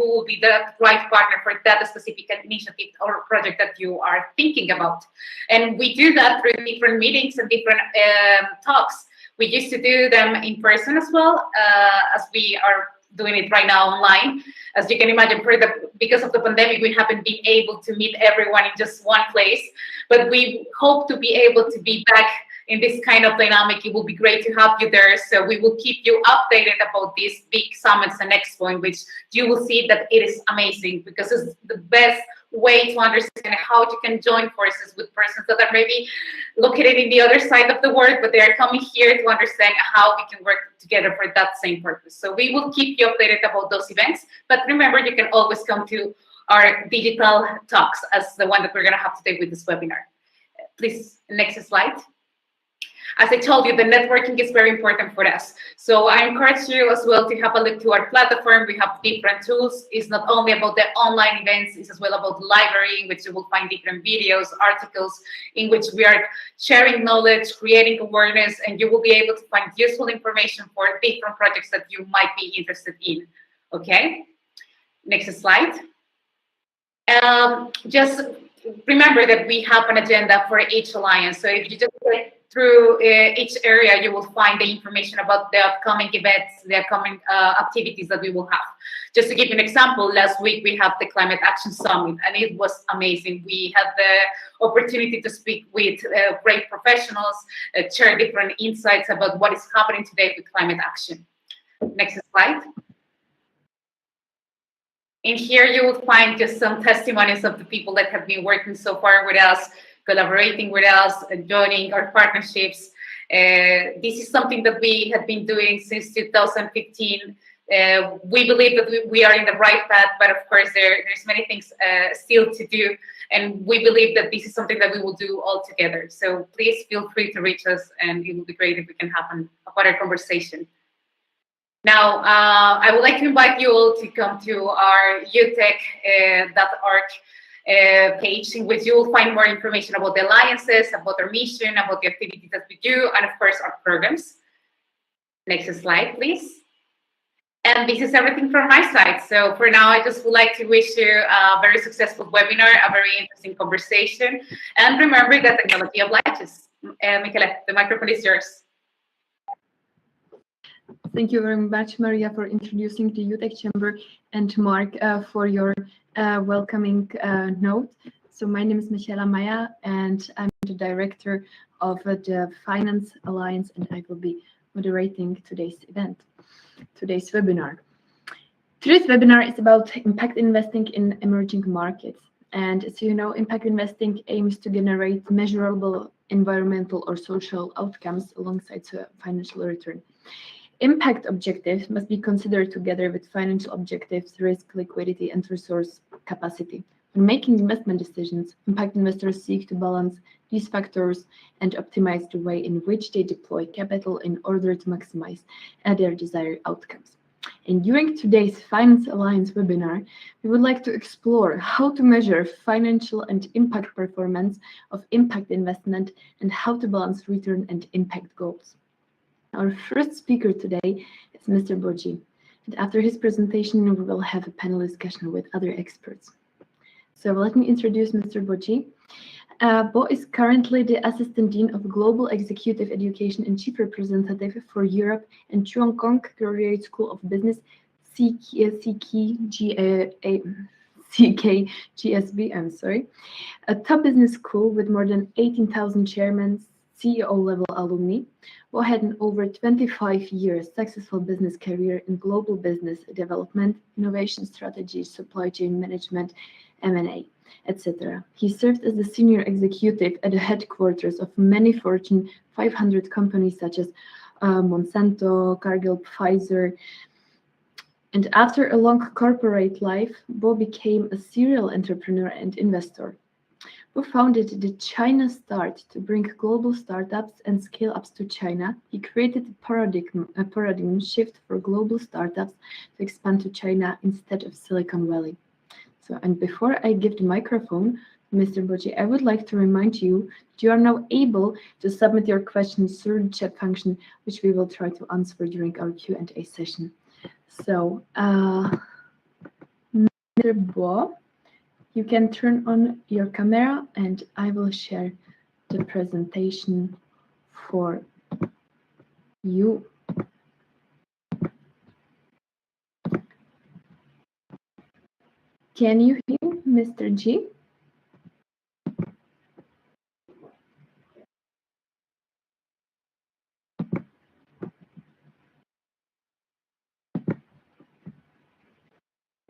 who will be the right partner for that specific initiative or project that you are thinking about. And we do that through different meetings and different talks. We used to do them in person as well, as we are doing it right now online. As you can imagine, because of the pandemic, we haven't been able to meet everyone in just one place, but we hope to be able to be back in this kind of dynamic. It will be great to have you there. So we will keep you updated about these big summits and expo, in which you will see that it is amazing, because it's the best way to understand how you can join forces with persons that are maybe located in the other side of the world, but they are coming here to understand how we can work together for that same purpose. So we will keep you updated about those events, but remember, you can always come to our digital talks, as the one that we're going to have today with this webinar. Please, next slide. As I told you, the networking is very important for us. So I encourage you as well to have a look to our platform. We have different tools. It's not only about the online events, it's as well about the library, in which you will find different videos, articles, in which we are sharing knowledge, creating awareness, and you will be able to find useful information for different projects that you might be interested in. Okay, next slide. Just remember that we have an agenda for each alliance. So if you just click through each area, you will find the information about the upcoming events, the upcoming activities that we will have. Just to give you an example, last week we had the Climate Action Summit, and it was amazing. We had the opportunity to speak with great professionals, share different insights about what is happening today with climate action. Next slide. In here, you will find just some testimonies of the people that have been working so far with us, collaborating with us, joining our partnerships. This is something that we have been doing since 2015. We believe that we are in the right path, but of course there's many things still to do. And we believe that this is something that we will do all together. So please feel free to reach us, and it will be great if we can have a better conversation. Now, I would like to invite you all to come to our utech.org page, in which you will find more information about the alliances, about our mission, about the activities that we do, and of course our programs. Next slide, please. And this is everything from my side. So for now, I just would like to wish you a very successful webinar, a very interesting conversation, and remember that technology obliges. Michele, the microphone is yours. Thank you very much, Maria, for introducing the UTech Chamber, and Mark for your welcoming note. So my name is Michela Maya, and I'm the director of the Finance Alliance, and I will be moderating today's webinar. Today's webinar is about impact investing in emerging markets. And as you know, impact investing aims to generate measurable environmental or social outcomes alongside financial return. Impact objectives must be considered together with financial objectives, risk, liquidity, and resource capacity. When making investment decisions, impact investors seek to balance these factors and optimize the way in which they deploy capital in order to maximize their desired outcomes. And during today's Finance Alliance webinar, we would like to explore how to measure financial and impact performance of impact investment and how to balance return and impact goals. Our first speaker today is Mr. Boji, and after his presentation, we will have a panel discussion with other experts. So let me introduce Mr. Boji. Bo is currently the Assistant Dean of Global Executive Education and Chief Representative for Europe and Chuang Kong Graduate School of Business, CKGSB, a top business school with more than 18,000 chairmen, CEO-level alumni. Bo had an over 25 years successful business career in global business development, innovation strategy, supply chain management, M&A, etc. He served as the senior executive at the headquarters of many Fortune 500 companies such as Monsanto, Cargill, Pfizer. And after a long corporate life, Bo became a serial entrepreneur and investor. Who founded the China Start to bring global startups and scale-ups to China. He created a paradigm shift for global startups to expand to China instead of Silicon Valley. And before I give the microphone to Mr. Boji, I would like to remind you that you are now able to submit your questions through the chat function, which we will try to answer during our Q&A session. So, Mr. Bo, you can turn on your camera and I will share the presentation for you. Can you hear Mr. G?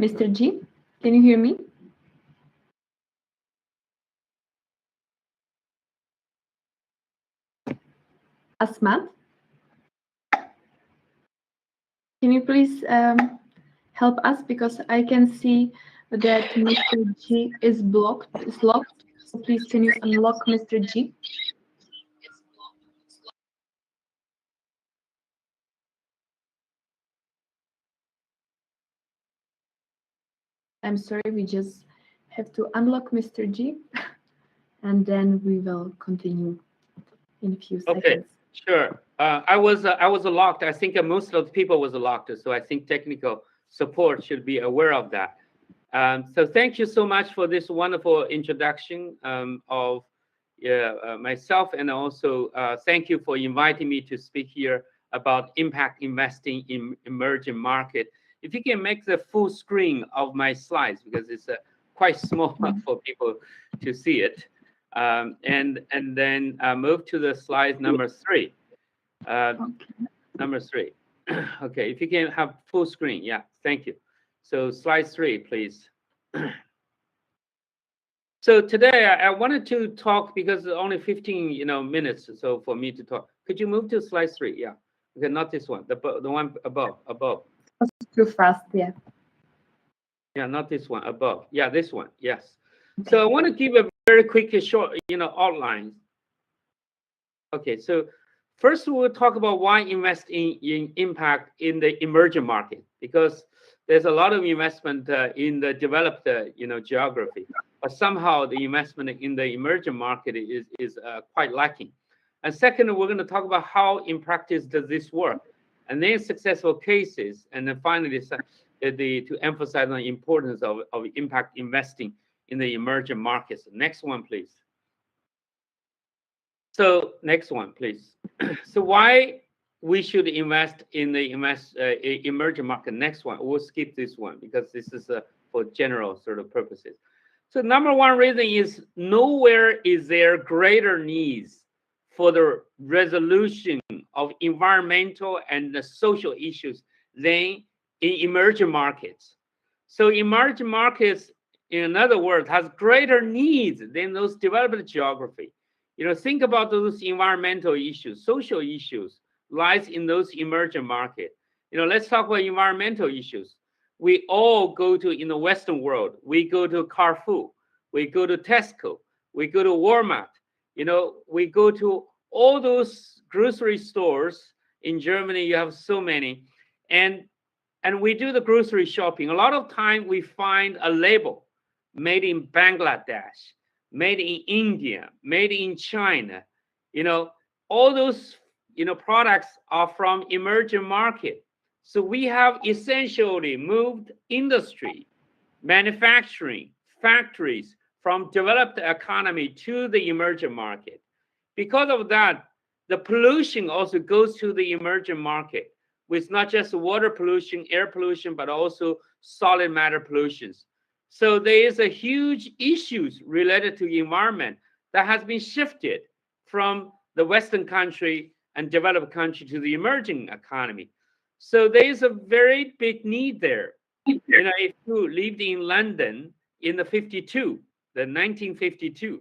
Mr. G, can you hear me? Asmat, can you please help us, because I can see that Mr. G is locked. So please, can you unlock Mr. G? I'm sorry, we just have to unlock Mr. G, and then we will continue in a few seconds. Okay, sure. I was locked. I think most of the people was locked, so I think technical support should be aware of that. So thank you so much for this wonderful introduction of myself, and also thank you for inviting me to speak here about impact investing in emerging market. If you can make the full screen of my slides, because it's quite small for people to see it, and then move to the slide number 3. Number 3. Okay, if you can have full screen, yeah, thank you. So slide 3, please. So today I wanted to talk, because only 15 minutes so for me to talk. Could you move to slide 3? Yeah. Okay, not this one. The one above. Too fast, yeah. Yeah, not this one, above. Yeah, this one. Yes. Okay. So I want to give a very quick, short, outline. Okay, so first we'll talk about why invest in impact in the emerging market, because there's a lot of investment in the developed, geography, but somehow the investment in the emerging market is quite lacking. And second, we're going to talk about how in practice does this work, and then successful cases, and then finally to emphasize on the importance of impact investing in the emerging markets. Next one, please. So next one, please. So why we should invest in the emerging market? Next one. We'll skip this one because this is for general sort of purposes. So number one reason is nowhere is there greater needs for the resolution of environmental and the social issues than in emerging markets. So emerging markets, in other words, has greater needs than those developed geography. Think about those environmental issues, social issues lies in those emerging markets. Let's talk about environmental issues. We all go to, in the Western world, we go to Carrefour, we go to Tesco, we go to Walmart, we go to all those grocery stores. In Germany, you have so many, and we do the grocery shopping. A lot of time we find a label made in Bangladesh, made in India, made in China. All those products are from emerging market. So we have essentially moved industry, manufacturing, factories from developed economy to the emerging market. Because of that, the pollution also goes to the emerging market, with not just water pollution, air pollution, but also solid matter pollutions. So there is a huge issues related to the environment that has been shifted from the Western country and developed country to the emerging economy. So there is a very big need there. If you lived in London in the 1952,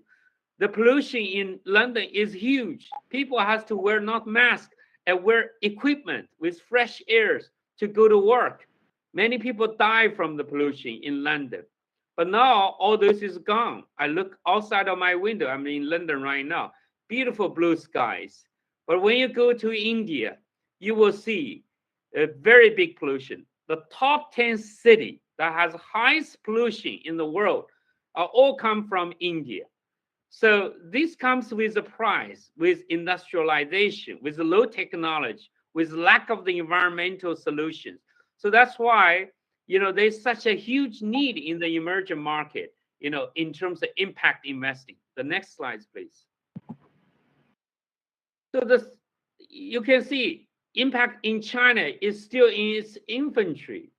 the pollution in London is huge. People have to wear not masks and wear equipment with fresh airs to go to work. Many people die from the pollution in London. But now all this is gone. I look outside of my window. I'm in London right now. Beautiful blue skies. But when you go to India, you will see a very big pollution. The top 10 cities that has highest pollution in the world are all come from India. So this comes with a price, with industrialization, with low technology, with lack of the environmental solutions. So that's why there's such a huge need in the emerging market, in terms of impact investing. The next slides, please. So you can see impact in China is still in its infancy,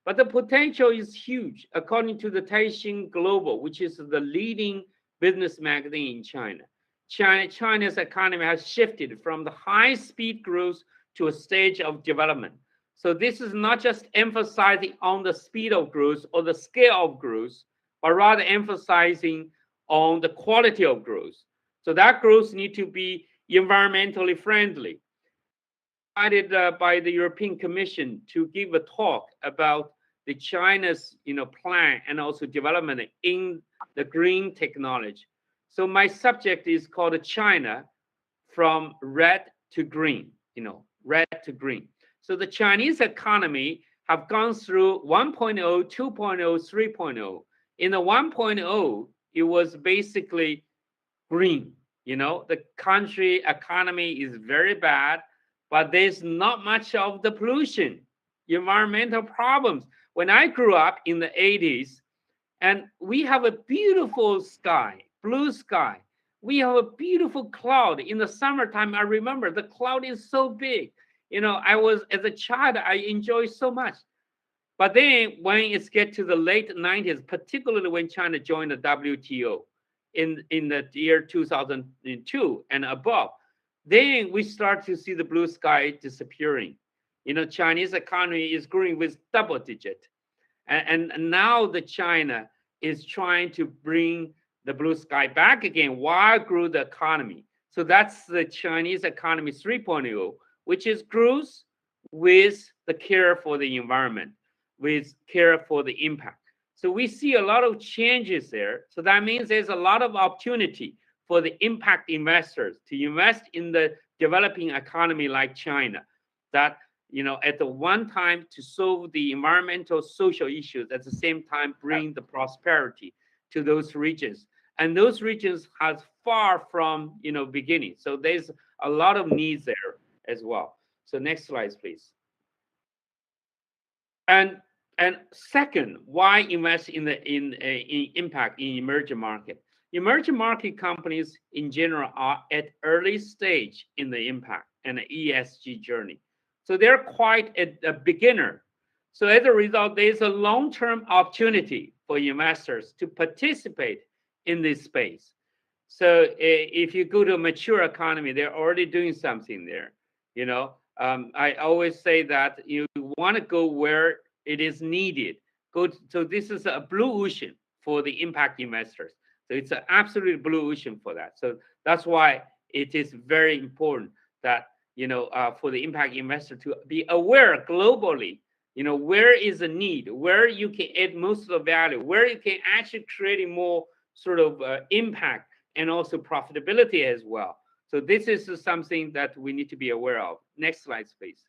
but the potential is huge. According to the Taixing Global, which is the leading business magazine in China, China's economy has shifted from the high-speed growth to a stage of development. So this is not just emphasizing on the speed of growth or the scale of growth, but rather emphasizing on the quality of growth. So that growth needs to be environmentally friendly. Invited by the European Commission to give a talk about the China's plan and also development in the green technology. So my subject is called China from red to green, red to green. So the Chinese economy have gone through 1.0, 2.0, 3.0. In the 1.0, it was basically green. The country economy is very bad, but there's not much of the pollution, environmental problems. When I grew up in the 80s, and we have a beautiful sky, blue sky. We have a beautiful cloud. In the summertime, I remember the cloud is so big. As a child, I enjoyed so much. But then when it gets to the late 90s, particularly when China joined the WTO in the year 2002 and above, then we start to see the blue sky disappearing. Chinese economy is growing with double digit. And now the China is trying to bring the blue sky back again while grow the economy. So that's the Chinese economy 3.0, which is growth with the care for the environment, with care for the impact. So we see a lot of changes there. So that means there's a lot of opportunity for the impact investors to invest in the developing economy like China, that at the one time to solve the environmental, social issues, at the same time bring the prosperity to those regions. And those regions have far from beginning. So there's a lot of needs there as well. So next slide, please. And second, why invest in impact in emerging market? Emerging market companies in general are at early stage in the impact and the ESG journey. So they're quite a beginner. So as a result, there's a long-term opportunity for investors to participate in this space. So if you go to a mature economy, they're already doing something there. I always say that you want to go where it is needed. So this is a blue ocean for the impact investors. So it's an absolute blue ocean for that. So that's why it is very important that for the impact investor to be aware globally, where is the need, where you can add most of the value, where you can actually create more sort of impact and also profitability as well. So this is something that we need to be aware of. Next slide, please.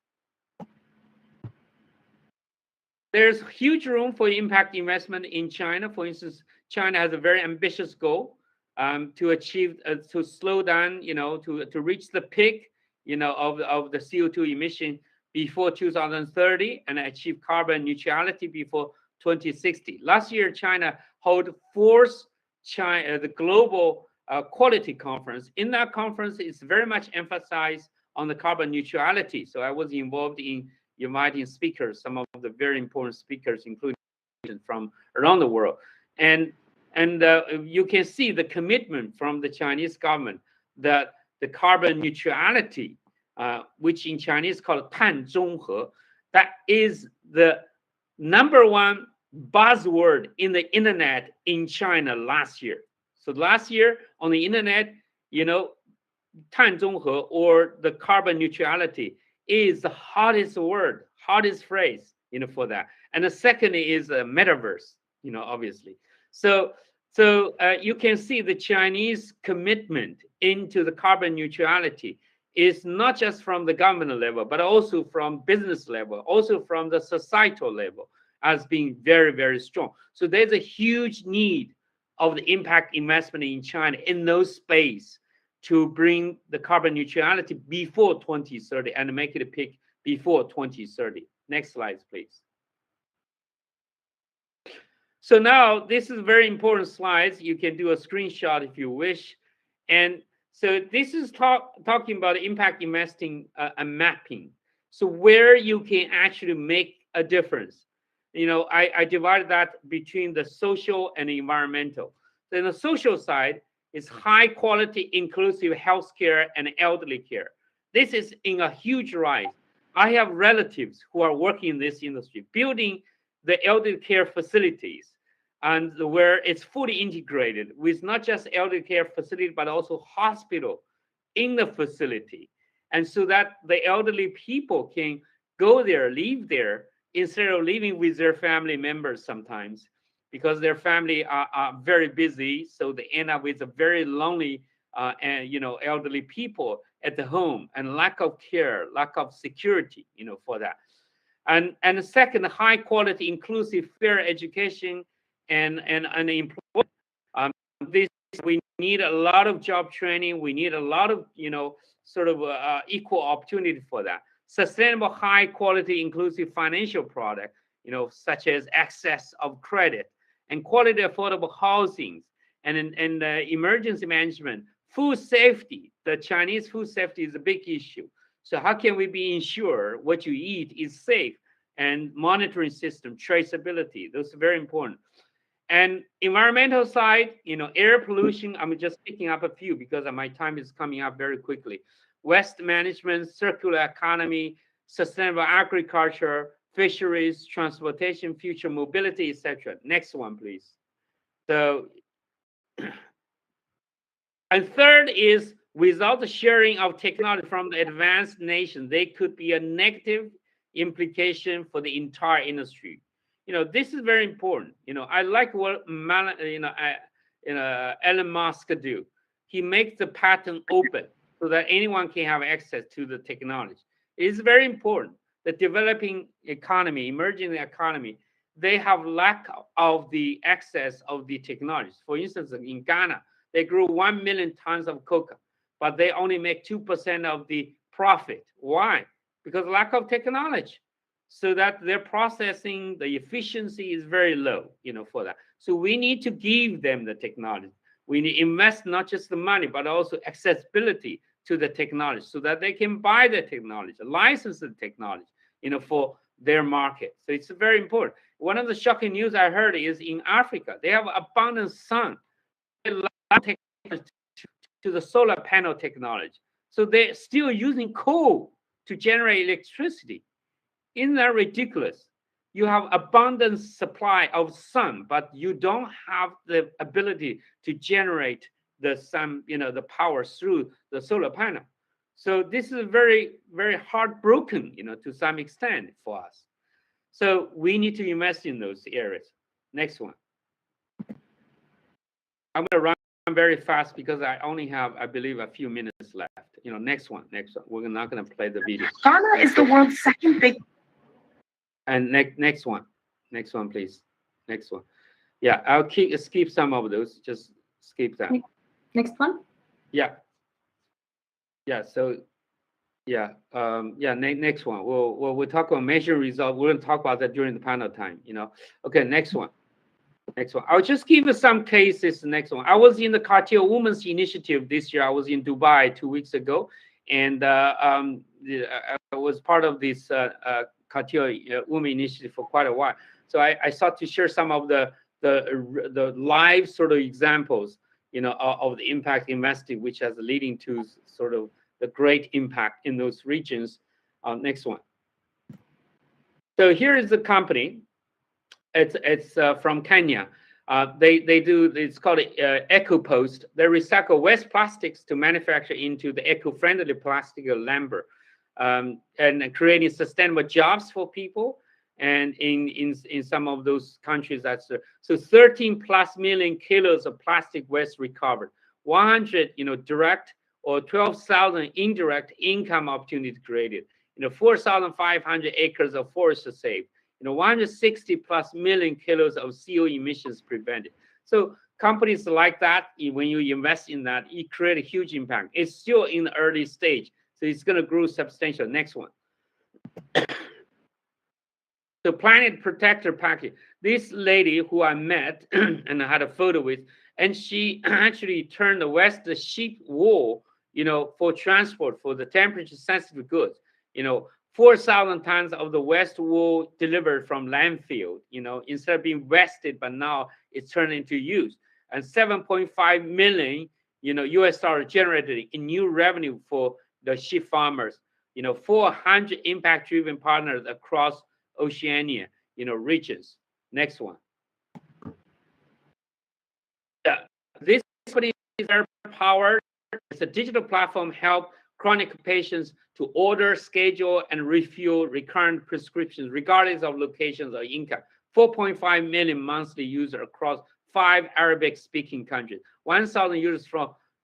There's huge room for impact investment in China. For instance, China has a very ambitious goal to achieve, to slow down, to reach the peak, of the CO2 emission before 2030 and achieve carbon neutrality before 2060. Last year, China held the global quality conference. In that conference, it's very much emphasized on the carbon neutrality. So I was involved in inviting speakers, some of the very important speakers, including from around the world. And you can see the commitment from the Chinese government that the carbon neutrality, which in Chinese called 碳中和, that is the #1 buzzword in the internet in China last year. So last year on the internet, 碳中和 or the carbon neutrality is the hottest word, hottest phrase, for that. And the second is metaverse, obviously. So you can see the Chinese commitment into the carbon neutrality is not just from the government level, but also from business level, also from the societal level, as being very, very strong. So there's a huge need of the impact investment in China in those space to bring the carbon neutrality before 2030 and make it a peak before 2030. Next slide, please. So now this is very important slides. You can do a screenshot if you wish. And so this is talking about impact investing and mapping. So where you can actually make a difference. You know, I divided that between the social and the environmental. Then the social side is high quality, inclusive healthcare and elderly care. This is in a huge rise. I have relatives who are working in this industry, building the elderly care facilities, and where it's fully integrated with not just elderly care facility, but also hospital in the facility. And so that the elderly people can go there, live there, instead of living with their family members sometimes, because their family are very busy. So they end up with a very lonely and, you know, elderly people at the home, and lack of care, lack of security, you know, for that. And the second, high quality, inclusive, fair education and employment. This, we need a lot of job training. We need a lot of, you know, sort of equal opportunity for that. Sustainable, high quality, inclusive financial product, you know, such as access of credit and quality, affordable housing, and emergency management, food safety. The Chinese food safety is a big issue. So how can we be ensured what you eat is safe, and monitoring system, traceability, those are very important. And environmental side, you know, air pollution, I'm just picking up a few because my time is coming up very quickly. Waste management, circular economy, sustainable agriculture, fisheries, transportation, future mobility, etc. Next one, please. So, and third is, without the sharing of technology from the advanced nation, they could be a negative implication for the entire industry. You know, this is very important. You know, I like what Elon Musk do. He makes the patent open so that anyone can have access to the technology. It is very important. The developing economy, emerging economy, they have lack of the access of the technology. For instance, in Ghana, they grew 1 million tons of cocoa, but they only make 2% of the profit. Why? Because lack of technology. So that their processing, the efficiency is very low, you know, for that. So we need to give them the technology. We need to invest not just the money, but also accessibility to the technology so that they can buy the technology, license the technology, you know, for their market. So it's very important. One of the shocking news I heard is in Africa, they have abundant sun. They to the solar panel technology. So they're still using coal to generate electricity. Isn't that ridiculous? You have abundant supply of sun, but you don't have the ability to generate the sun, you know, the power through the solar panel. So this is very, very heartbroken, you know, to some extent for us. So we need to invest in those areas. Next one. I'm going to run very fast because I only have, I believe, a few minutes left. You know, next one. We're not going to play the video. Ghana is the world's second big. And next one, please. Next one. Yeah, I'll skip some of those. Just skip that. Next one. Yeah. So, next one. We'll talk about measure result. We're going to talk about that during the panel time. You know. Okay, next one. I'll just give you some cases. Next one. I was in the Cartier Women's Initiative this year. I was in Dubai 2 weeks ago, and I was part of this Cartier Women Initiative for quite a while. So I sought to share some of the live sort of examples, you know, of the impact investing, which has leading to sort of the great impact in those regions. Next one. So here is the company. It's from Kenya. They do, it's called EcoPost. They recycle waste plastics to manufacture into the eco-friendly plastic lumber, and creating sustainable jobs for people. And in some of those countries, that's so 13+ million kilos of plastic waste recovered, 100 direct or 12,000 indirect income opportunities created, 4,500 acres of forest saved, 160+ million kilos of CO emissions prevented. So companies like that, when you invest in that, it create a huge impact. It's still in the early stage, so it's going to grow substantial. Next one. The Planet Protector package. This lady who I met and I had a photo with, and she actually turned the West the sheep wool, for transport for the temperature sensitive goods. 4,000 tons of the West wool delivered from landfill, instead of being wasted, but now it's turned into use. And 7.5 million, US dollar generated in new revenue for the sheep farmers. 400 impact-driven partners across Oceania, regions. Next one. Yeah, this company is very powered. It's a digital platform help chronic patients to order, schedule, and refuel recurrent prescriptions, regardless of locations or income. 4.5 million monthly users across 5 Arabic-speaking countries. 1,000 users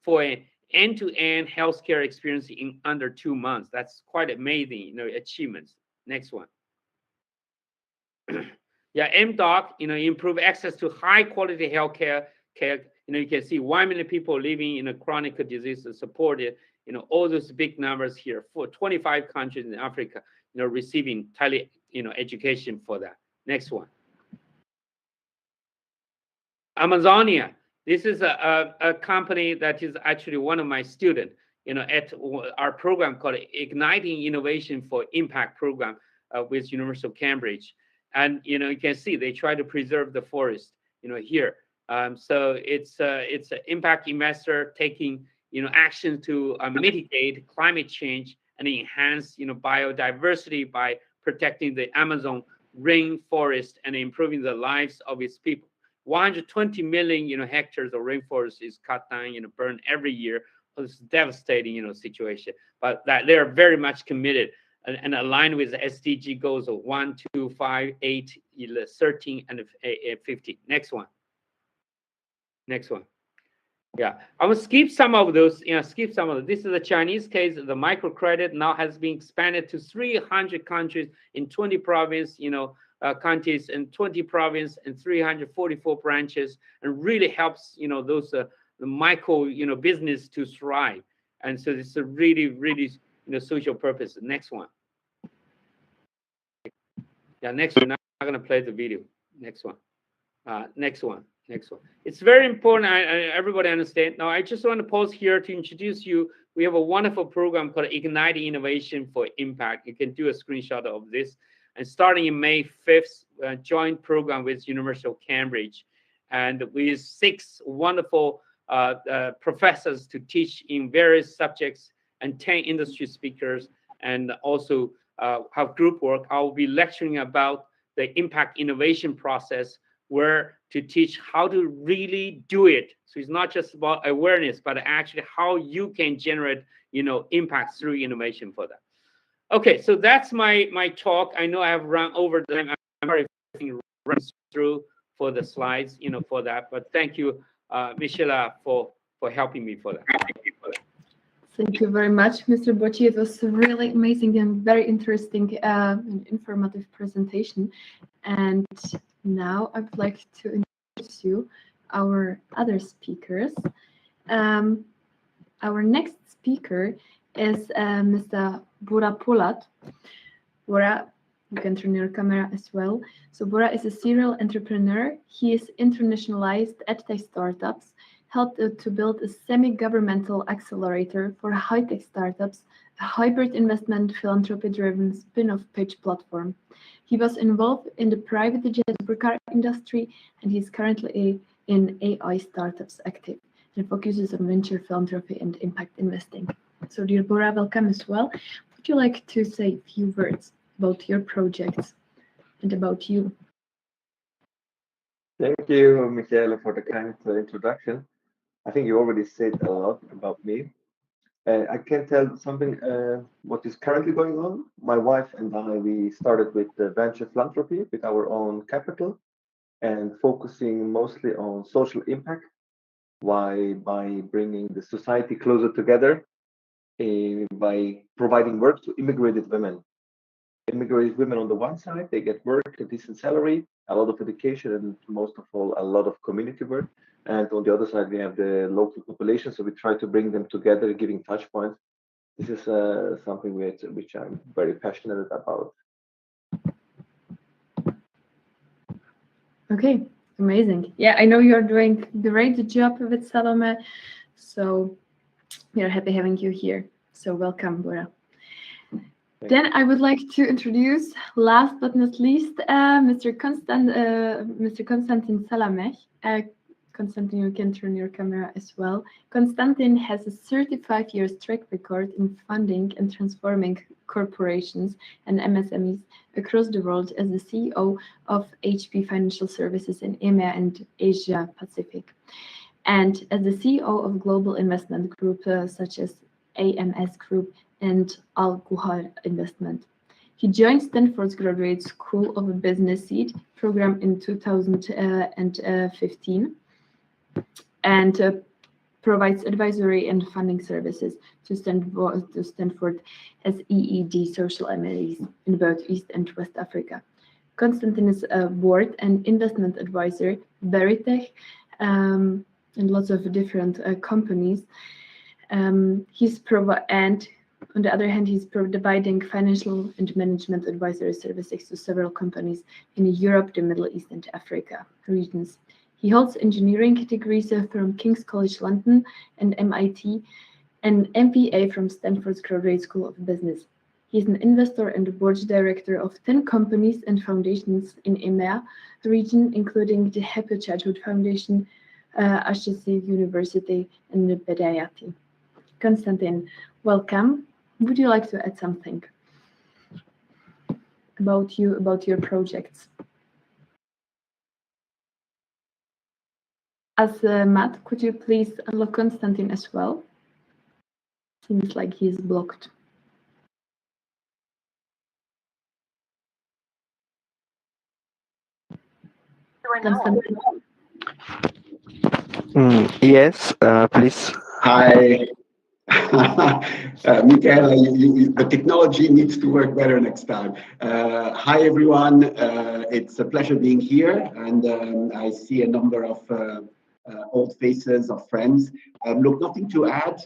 for an end-to-end healthcare experience in under 2 months. That's quite amazing, achievements. Next one. Yeah, MDoc, improve access to high-quality healthcare. You can see 1 million people living in a chronic disease supported. All those big numbers here for 25 countries in Africa, receiving tele, education for that. Next one. Amazonia. This is a company that is actually one of my students, at our program called Igniting Innovation for Impact program with University of Cambridge. And, you can see they try to preserve the forest, here. So it's an impact investor taking, action to mitigate climate change and enhance, biodiversity by protecting the Amazon rainforest and improving the lives of its people. 120 million, hectares of rainforest is cut down, burned every year. It's a devastating, situation. But that they are very much committed and aligned with the SDG goals of 1, 2, 5, 8, 13, and 15. Next one. Next one. Yeah, I will skip some of those. Skip some of them. This is a Chinese case. The microcredit now has been expanded to 300 countries in 20 provinces, counties in 20 provinces and 344 branches, and really helps, those the micro, business to thrive. And so it's a really, really, social purpose. Next one. Yeah, next one. I'm not going to play the video. Next one. Next one. Next one. It's very important. Everybody understand. Now, I just want to pause here to introduce you. We have a wonderful program called Igniting Innovation for Impact. You can do a screenshot of this. And starting in May 5th, joint program with University of Cambridge, and with 6 wonderful professors to teach in various subjects and 10 industry speakers, and also have group work. I will be lecturing about the impact innovation process, where to teach how to really do it. So it's not just about awareness, but actually how you can generate, impact through innovation for that. Okay, so that's my talk. I know I have run over time. I'm sorry if run through for the slides, for that. But thank you, Michela, for helping me for that. Thank you for that. Thank you very much, Mr. Bocci. It was a really amazing and very interesting and informative presentation. And now I would like to introduce you our other speakers. Our next speaker is Mr. Bora Polat. Bora, you can turn your camera as well. So Bora is a serial entrepreneur. He is internationalized edtech startups, helped to build a semi-governmental accelerator for high-tech startups, a hybrid investment philanthropy-driven spin-off pitch platform. He was involved in the private jet supercar industry, and he's currently in AI startups active and focuses on venture philanthropy and impact investing. So dear Bora, welcome as well. Would you like to say a few words about your projects and about you? Thank you, Michele, for the kind introduction. I think you already said a lot about me. I can tell something what is currently going on. My wife and I, we started with the venture philanthropy with our own capital and focusing mostly on social impact. Why? By bringing the society closer together, by providing work to immigrated women. Immigrated women on the one side, they get work, a decent salary, a lot of education, and most of all, a lot of community work. And on the other side, we have the local population. So we try to bring them together, giving touch points. This is something which I'm very passionate about. Okay, amazing. Yeah, I know you're doing great job with Salome, so we are happy having you here. So welcome, Bora. Then I would like to introduce, last but not least, Mr. Konstantin Salameh. Konstantin, you can turn your camera as well. Konstantin has a 35 years track record in funding and transforming corporations and MSMEs across the world as the CEO of HP Financial Services in EMEA and Asia Pacific, and as the CEO of global investment group such as AMS Group and Al Guhar Investment. He joined Stanford's Graduate School of Business Seed program in 2015 and provides advisory and funding services to Stanford as EED social MLEs in both East and West Africa. Konstantin is a board and investment advisor, Veritech, and lots of different companies. And on the other hand, he's providing financial and management advisory services to several companies in Europe, the Middle East, and Africa regions. He holds engineering degrees from King's College London and MIT, and MBA from Stanford's Graduate School of Business. He is an investor and board director of 10 companies and foundations in EMEA region, including the Happy Childhood Foundation, Ashesi University, and Bedayati. Konstantin, welcome. Would you like to add something about your projects? As Matt, could you please unlock Konstantin as well? Seems like he's blocked. Konstantin. Yes, please. Hi. Michaela, the technology needs to work better next time. Hi, everyone. It's a pleasure being here, and I see a number of old faces of friends. Look, nothing to add.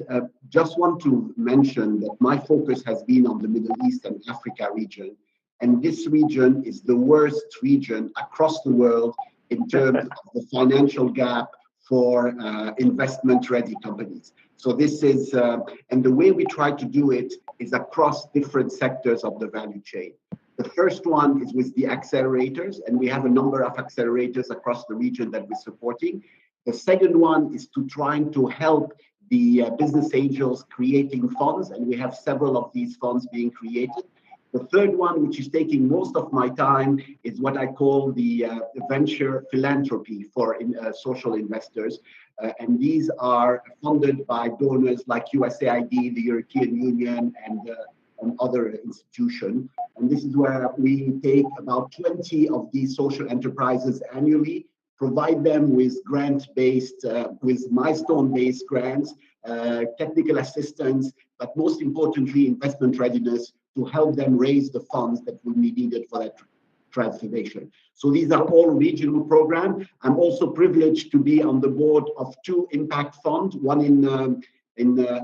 Just want to mention that my focus has been on the Middle East and Africa region, and this region is the worst region across the world in terms of the financial gap for investment-ready companies. So this is, and the way we try to do it is across different sectors of the value chain. The first one is with the accelerators, and we have a number of accelerators across the region that we're supporting. The second one is to trying to help the business angels creating funds, and we have several of these funds being created. The third one, which is taking most of my time, is what I call the venture philanthropy for social investors. And these are funded by donors like USAID, the European Union, and other institutions. And this is where we take about 20 of these social enterprises annually, provide them with grant-based, with milestone-based grants, technical assistance, but most importantly, investment readiness to help them raise the funds that will be needed for that transformation. So these are all regional programs. I'm also privileged to be on the board of 2 impact funds, one in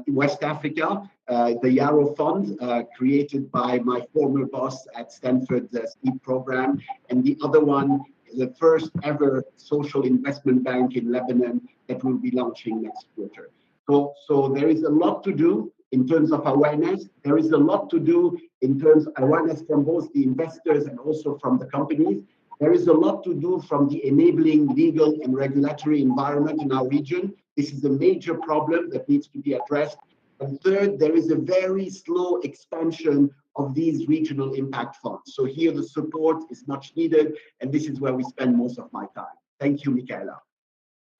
West Africa, the Yarrow Fund, created by my former boss at Stanford Seed Program, and the other one is the first ever social investment bank in Lebanon that will be launching next quarter. So there is a lot to do in terms of awareness. There is a lot to do in terms of awareness from both the investors and also from the companies. There is a lot to do from the enabling legal and regulatory environment in our region. This is a major problem that needs to be addressed. And third, there is a very slow expansion of these regional impact funds. So here the support is much needed, and this is where we spend most of my time. Thank you, Michaela.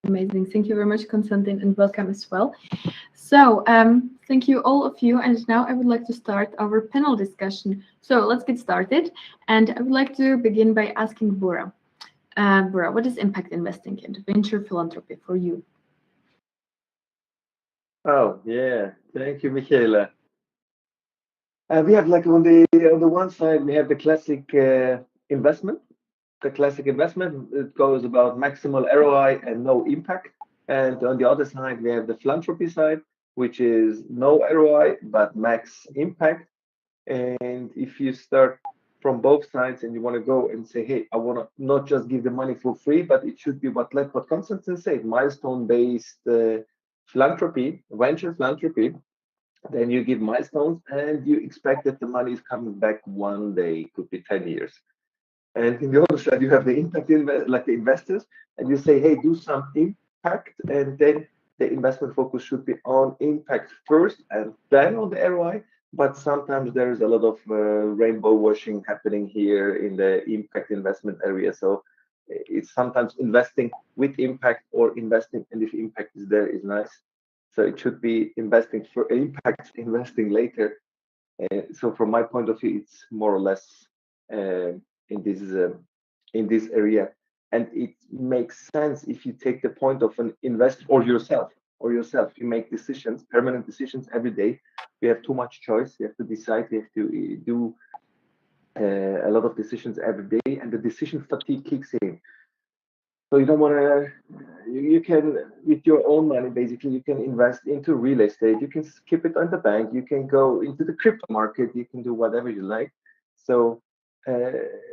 Amazing. Thank you very much, Konstantin, and welcome as well. So thank you, all of you. And now I would like to start our panel discussion. So let's get started. And I would like to begin by asking Bora. Bora, what is impact investing and venture philanthropy for you? Oh, yeah. Thank you, Michaela. We have like on the one side, we have the classic investment. The classic investment, it goes about maximal ROI and no impact. And on the other side, we have the philanthropy side, which is no ROI, but max impact. And if you start from both sides, and you want to go and say, hey, I want to not just give the money for free, but it should be what Constantine said, milestone-based philanthropy, venture philanthropy. Then you give milestones, and you expect that the money is coming back one day, could be 10 years. And in the other side, you have the impact like the investors, and you say, hey, do some impact, and then the investment focus should be on impact first and then on the ROI. But sometimes there is a lot of rainbow washing happening here in the impact investment area. So it's sometimes investing with impact or investing, and if impact is there, is nice. So it should be investing for impact, investing later. So from my point of view, it's more or less in this area, and it makes sense if you take the point of an investor or yourself. You make decisions, permanent decisions every day. We have too much choice. You have to decide. You have to do a lot of decisions every day, and the decision fatigue kicks in. So you don't want to. You can, with your own money, basically, you can invest into real estate. You can keep it on the bank. You can go into the crypto market. You can do whatever you like. So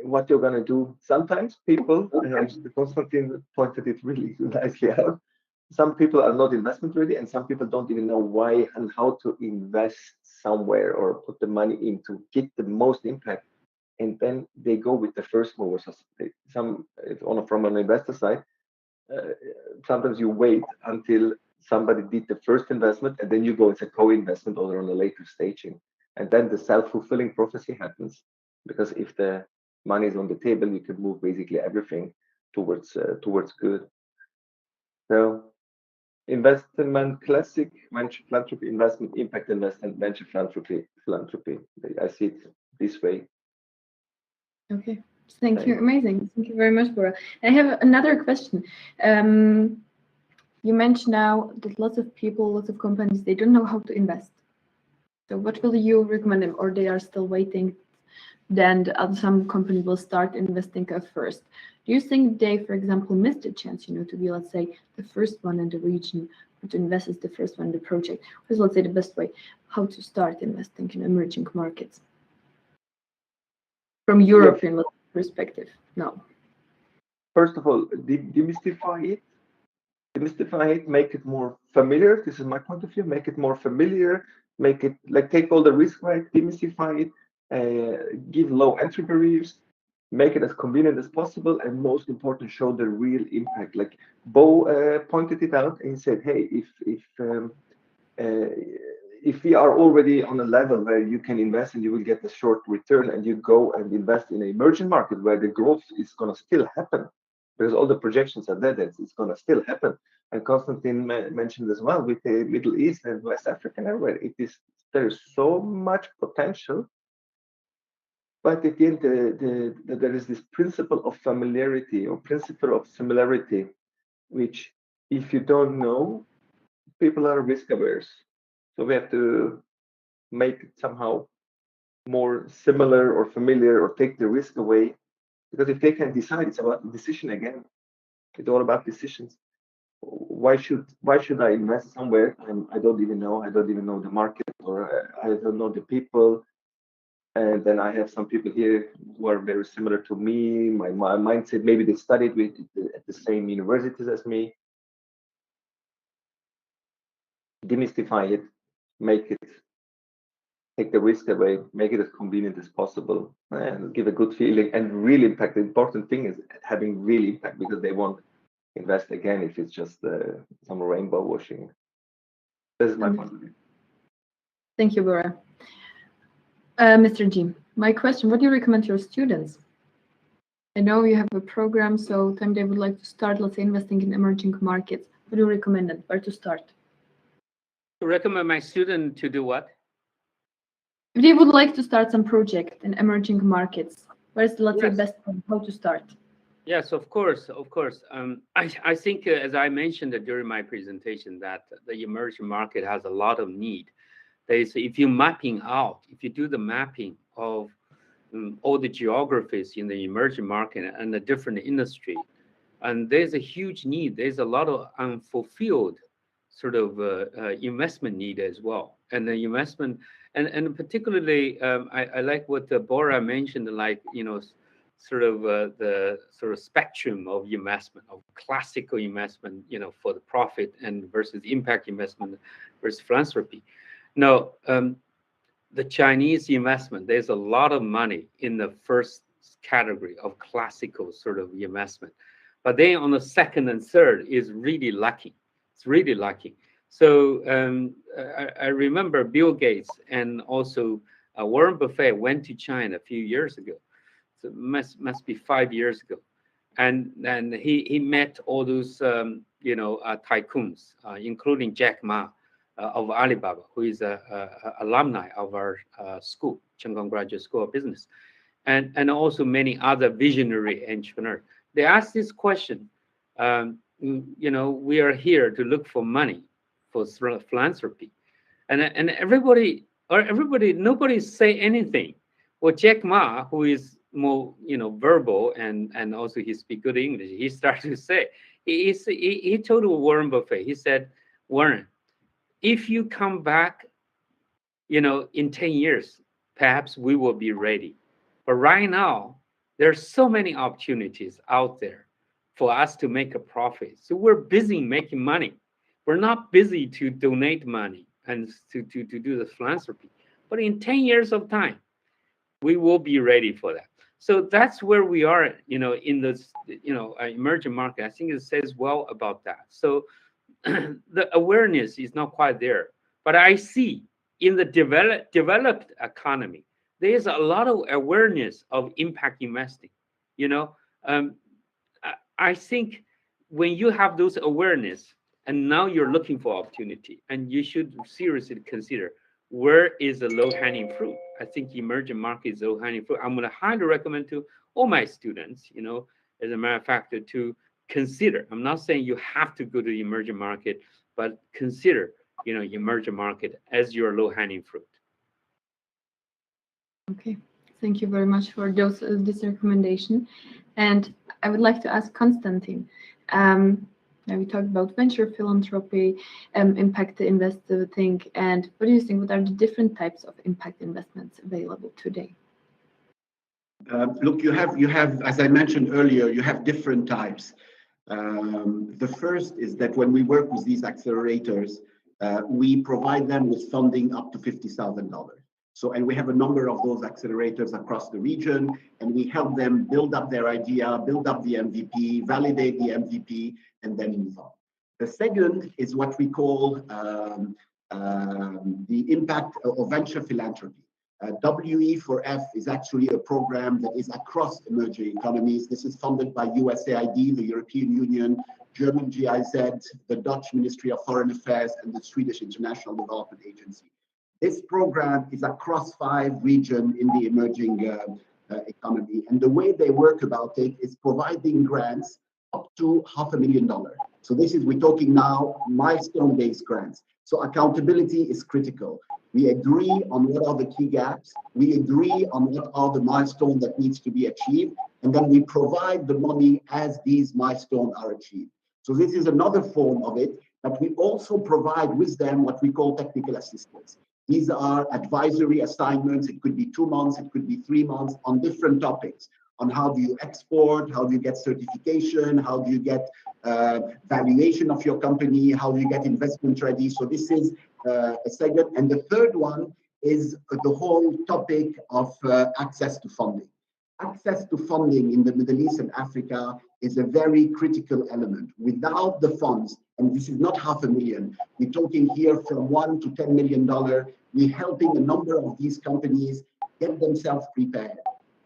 what you're gonna do? Sometimes people, Constantine pointed it really nicely out. Some people are not investment ready, and some people don't even know why and how to invest somewhere or put the money in to get the most impact. And then they go with the first movers. From an investor side, uh, sometimes you wait until somebody did the first investment, and then you go as a co-investment or on a later staging, and then the self-fulfilling prophecy happens. Because if the money is on the table, you can move basically everything towards good. So investment, classic venture philanthropy, investment, impact investment, venture philanthropy. I see it this way. Okay, thank you. Amazing. Thank you very much, Bora. I have another question. You mentioned now that lots of people, lots of companies, they don't know how to invest. So what will you recommend them, or they are still waiting? Then some company will start investing first. Do you think they, for example, missed a chance, to be, let's say, the first one in the region, or to invest as the first one in the project? What is, let's say, the best way how to start investing in emerging markets from European perspective? No. First of all, demystify it. Demystify it, make it more familiar. This is my point of view. Make it more familiar. Make it like take all the risk, right? Demystify it. Give low entry barriers, make it as convenient as possible, and most important, show the real impact. Like Bo pointed it out and he said, hey, if we are already on a level where you can invest and you will get a short return, and you go and invest in an emerging market where the growth is going to still happen, because all the projections are there that it's going to still happen. And Constantine mentioned as well, with the Middle East and West Africa and everywhere, there's so much potential. But at the end, there is this principle of familiarity or principle of similarity, which if you don't know, people are risk averse. So we have to make it somehow more similar or familiar, or take the risk away. Because if they can decide, it's about decision again. It's all about decisions. Why should I invest somewhere and I don't even know the market, or I don't know the people? And then I have some people here who are very similar to me. My mindset, maybe they studied at the same universities as me. Demystify it, take the risk away, make it as convenient as possible, and give a good feeling and real impact. The important thing is having real impact, because they won't invest again if it's just some rainbow washing. This is my point of view. Thank you, Bora. Mr. G, my question, what do you recommend to your students? I know you have a program, so time they would like to start, let's say, investing in emerging markets. What do you recommend them? Where to start? To recommend my student to do what? If they would like to start some project in emerging markets, where is the, let's say, Yes. best how to start? Yes, of course. I think, as I mentioned during my presentation, that the emerging market has a lot of need. If you do the mapping of all the geographies in the emerging market and the different industry, and there's a huge need. There's a lot of unfulfilled sort of investment need as well. And the investment, And particularly, I like what Bora mentioned, like, sort of the sort of spectrum of investment, of classical investment, for the profit and versus impact investment versus philanthropy. Now, the Chinese investment, there's a lot of money in the first category of classical sort of investment. But then on the second and third is really lucky. It's really lucky. So I remember Bill Gates and also Warren Buffett went to China a few years ago. So must be 5 years ago. And then he met all those, tycoons, including Jack Ma of Alibaba, who is a alumni of our school, Cheung Kong Graduate School of Business, and also many other visionary entrepreneurs. They asked this question, we are here to look for money for philanthropy, and nobody say anything. Well, Jack Ma, who is more verbal and also he speak good English, he started to say, he told Warren Buffett, he said, Warren, if you come back, in 10 years, perhaps we will be ready. But right now, there's so many opportunities out there for us to make a profit. So we're busy making money. We're not busy to donate money and to do the philanthropy. But in 10 years of time, we will be ready for that. So that's where we are, in this, emerging market. I think it says well about that. So the awareness is not quite there. But I see in the developed economy, there is a lot of awareness of impact investing. I think when you have those awareness and now you're looking for opportunity, and you should seriously consider where is the low-hanging fruit. I think emerging market is low-hanging fruit. I'm going to highly recommend to all my students, as a matter of fact, to consider. I'm not saying you have to go to the emerging market, but consider, emerging market as your low-hanging fruit. Okay, thank you very much for this recommendation. And I would like to ask Konstantin. Now we talked about venture philanthropy, impact investing, and what do you think? What are the different types of impact investments available today? Look, you have, as I mentioned earlier, you have different types. The first is that when we work with these accelerators, we provide them with funding up to $50,000. And we have a number of those accelerators across the region, and we help them build up their idea, build up the MVP, validate the MVP, and then move on. The second is what we call the impact of venture philanthropy. WE4F is actually a program that is across emerging economies. This is funded by USAID, the European Union, German GIZ, the Dutch Ministry of Foreign Affairs, and the Swedish International Development Agency. This program is across 5 regions in the emerging economy. And the way they work about it is providing grants up to $500,000. So we're talking now milestone-based grants. So accountability is critical. We agree on what are the key gaps. We agree on what are the milestones that needs to be achieved. And then we provide the money as these milestones are achieved. So this is another form of it, but we also provide with them what we call technical assistance. These are advisory assignments. It could be 2 months, it could be 3 months on different topics, on how do you export, how do you get certification, how do you get valuation of your company, how do you get investment ready. So this is a second. And the third one is the whole topic of access to funding. Access to funding in the Middle East and Africa is a very critical element. Without the funds, and this is not $500,000, we're talking here from $1 to $10 million, we're helping a number of these companies get themselves prepared,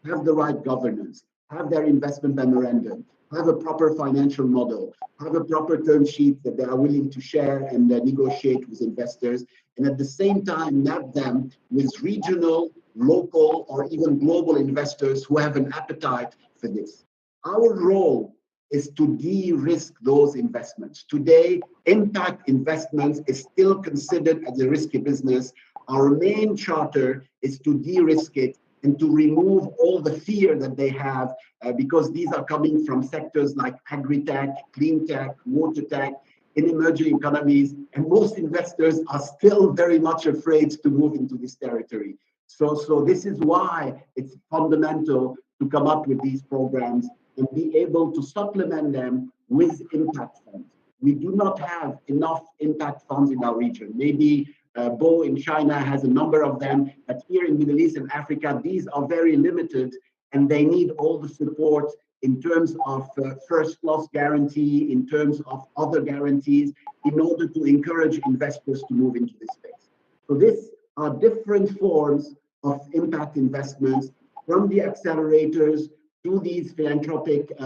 have the right governance, have their investment memorandum, have a proper financial model, have a proper term sheet that they are willing to share and negotiate with investors, and at the same time map them with regional, local, or even global investors who have an appetite for this. Our role is to de-risk those investments. Today, impact investments is still considered as a risky business. Our main charter is to de-risk it and to remove all the fear that they have because these are coming from sectors like agri-tech, clean tech, water tech, in emerging economies, and most investors are still very much afraid to move into this territory. So this is why it's fundamental to come up with these programs and be able to supplement them with impact funds. We do not have enough impact funds in our region. Maybe Bo in China has a number of them, but here in Middle East and Africa, these are very limited, and they need all the support in terms of first loss guarantee, in terms of other guarantees, in order to encourage investors to move into this space. So these are different forms of impact investments, from the accelerators to these philanthropic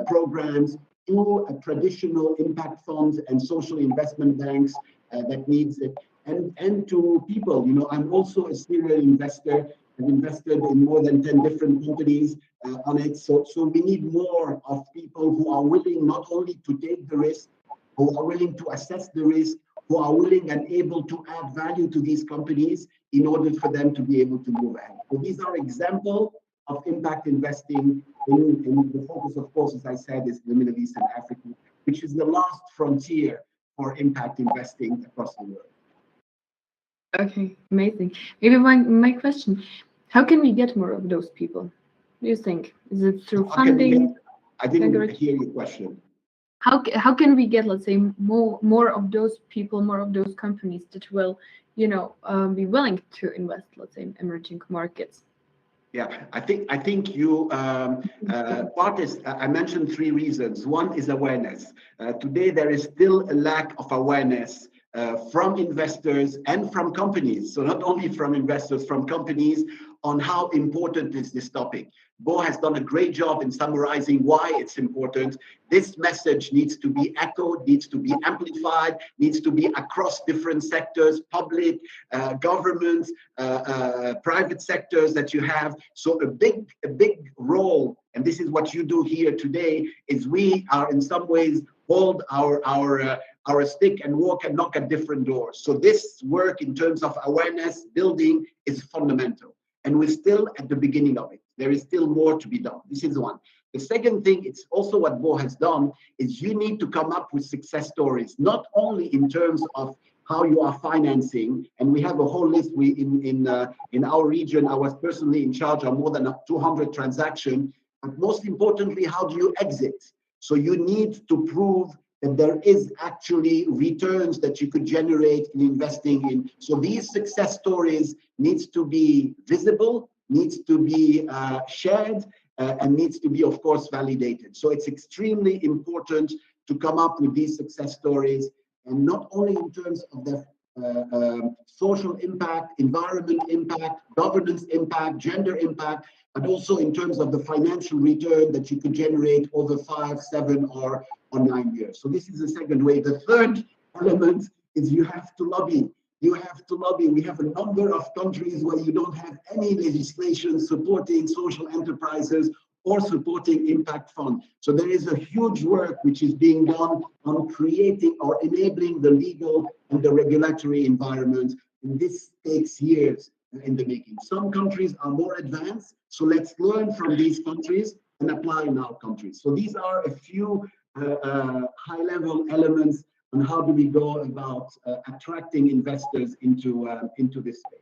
programs, to traditional impact funds and social investment banks that needs it, and to people. You know, I'm also a serial investor. I've invested in more than 10 different companies on it. So we need more of people who are willing not only to take the risk, who are willing to assess the risk, who are willing and able to add value to these companies in order for them to be able to move ahead. So these are examples of impact investing. In the focus, of course, as I said, is the Middle East and Africa, which is the last frontier for impact investing across the world. Okay, amazing. Maybe my question, how can we get more of those people? What do you think? Is it through funding? I didn't hear your question. How can we get, let's say, more of those people, more of those companies that will, you know, be willing to invest, let's say, in emerging markets? Yeah, I think you part is I mentioned 3 reasons. One is awareness. Today there is still a lack of awareness from investors and from companies. So not only from investors, from companies, on how important is this topic. Bo has done a great job in summarizing why it's important. This message needs to be echoed, needs to be amplified, needs to be across different sectors, public, governments, private sectors that you have. So a big role, and this is what you do here today, is we are in some ways hold our stick and walk and knock at different doors. So this work in terms of awareness building is fundamental. And we're still at the beginning of it. There is still more to be done. This is one. The second thing, it's also what Bo has done, is you need to come up with success stories, not only in terms of how you are financing, and we have a whole list. We in our region, I was personally in charge of more than 200 transactions, but most importantly, how do you exit? So you need to prove that there is actually returns that you could generate in investing in. So these success stories needs to be visible, needs to be shared, and needs to be, of course, validated. So it's extremely important to come up with these success stories, and not only in terms of the social impact, environment impact, governance impact, gender impact, but also in terms of the financial return that you could generate over 5, 7, or 9 years. So this is the second way. The third element is you have to lobby. You have to lobby. We have a number of countries where you don't have any legislation supporting social enterprises or supporting impact funds. So there is a huge work which is being done on creating or enabling the legal and the regulatory environment. And this takes years in the making. Some countries are more advanced, so let's learn from these countries and apply in our countries. So these are a few high-level elements on how do we go about attracting investors into this space.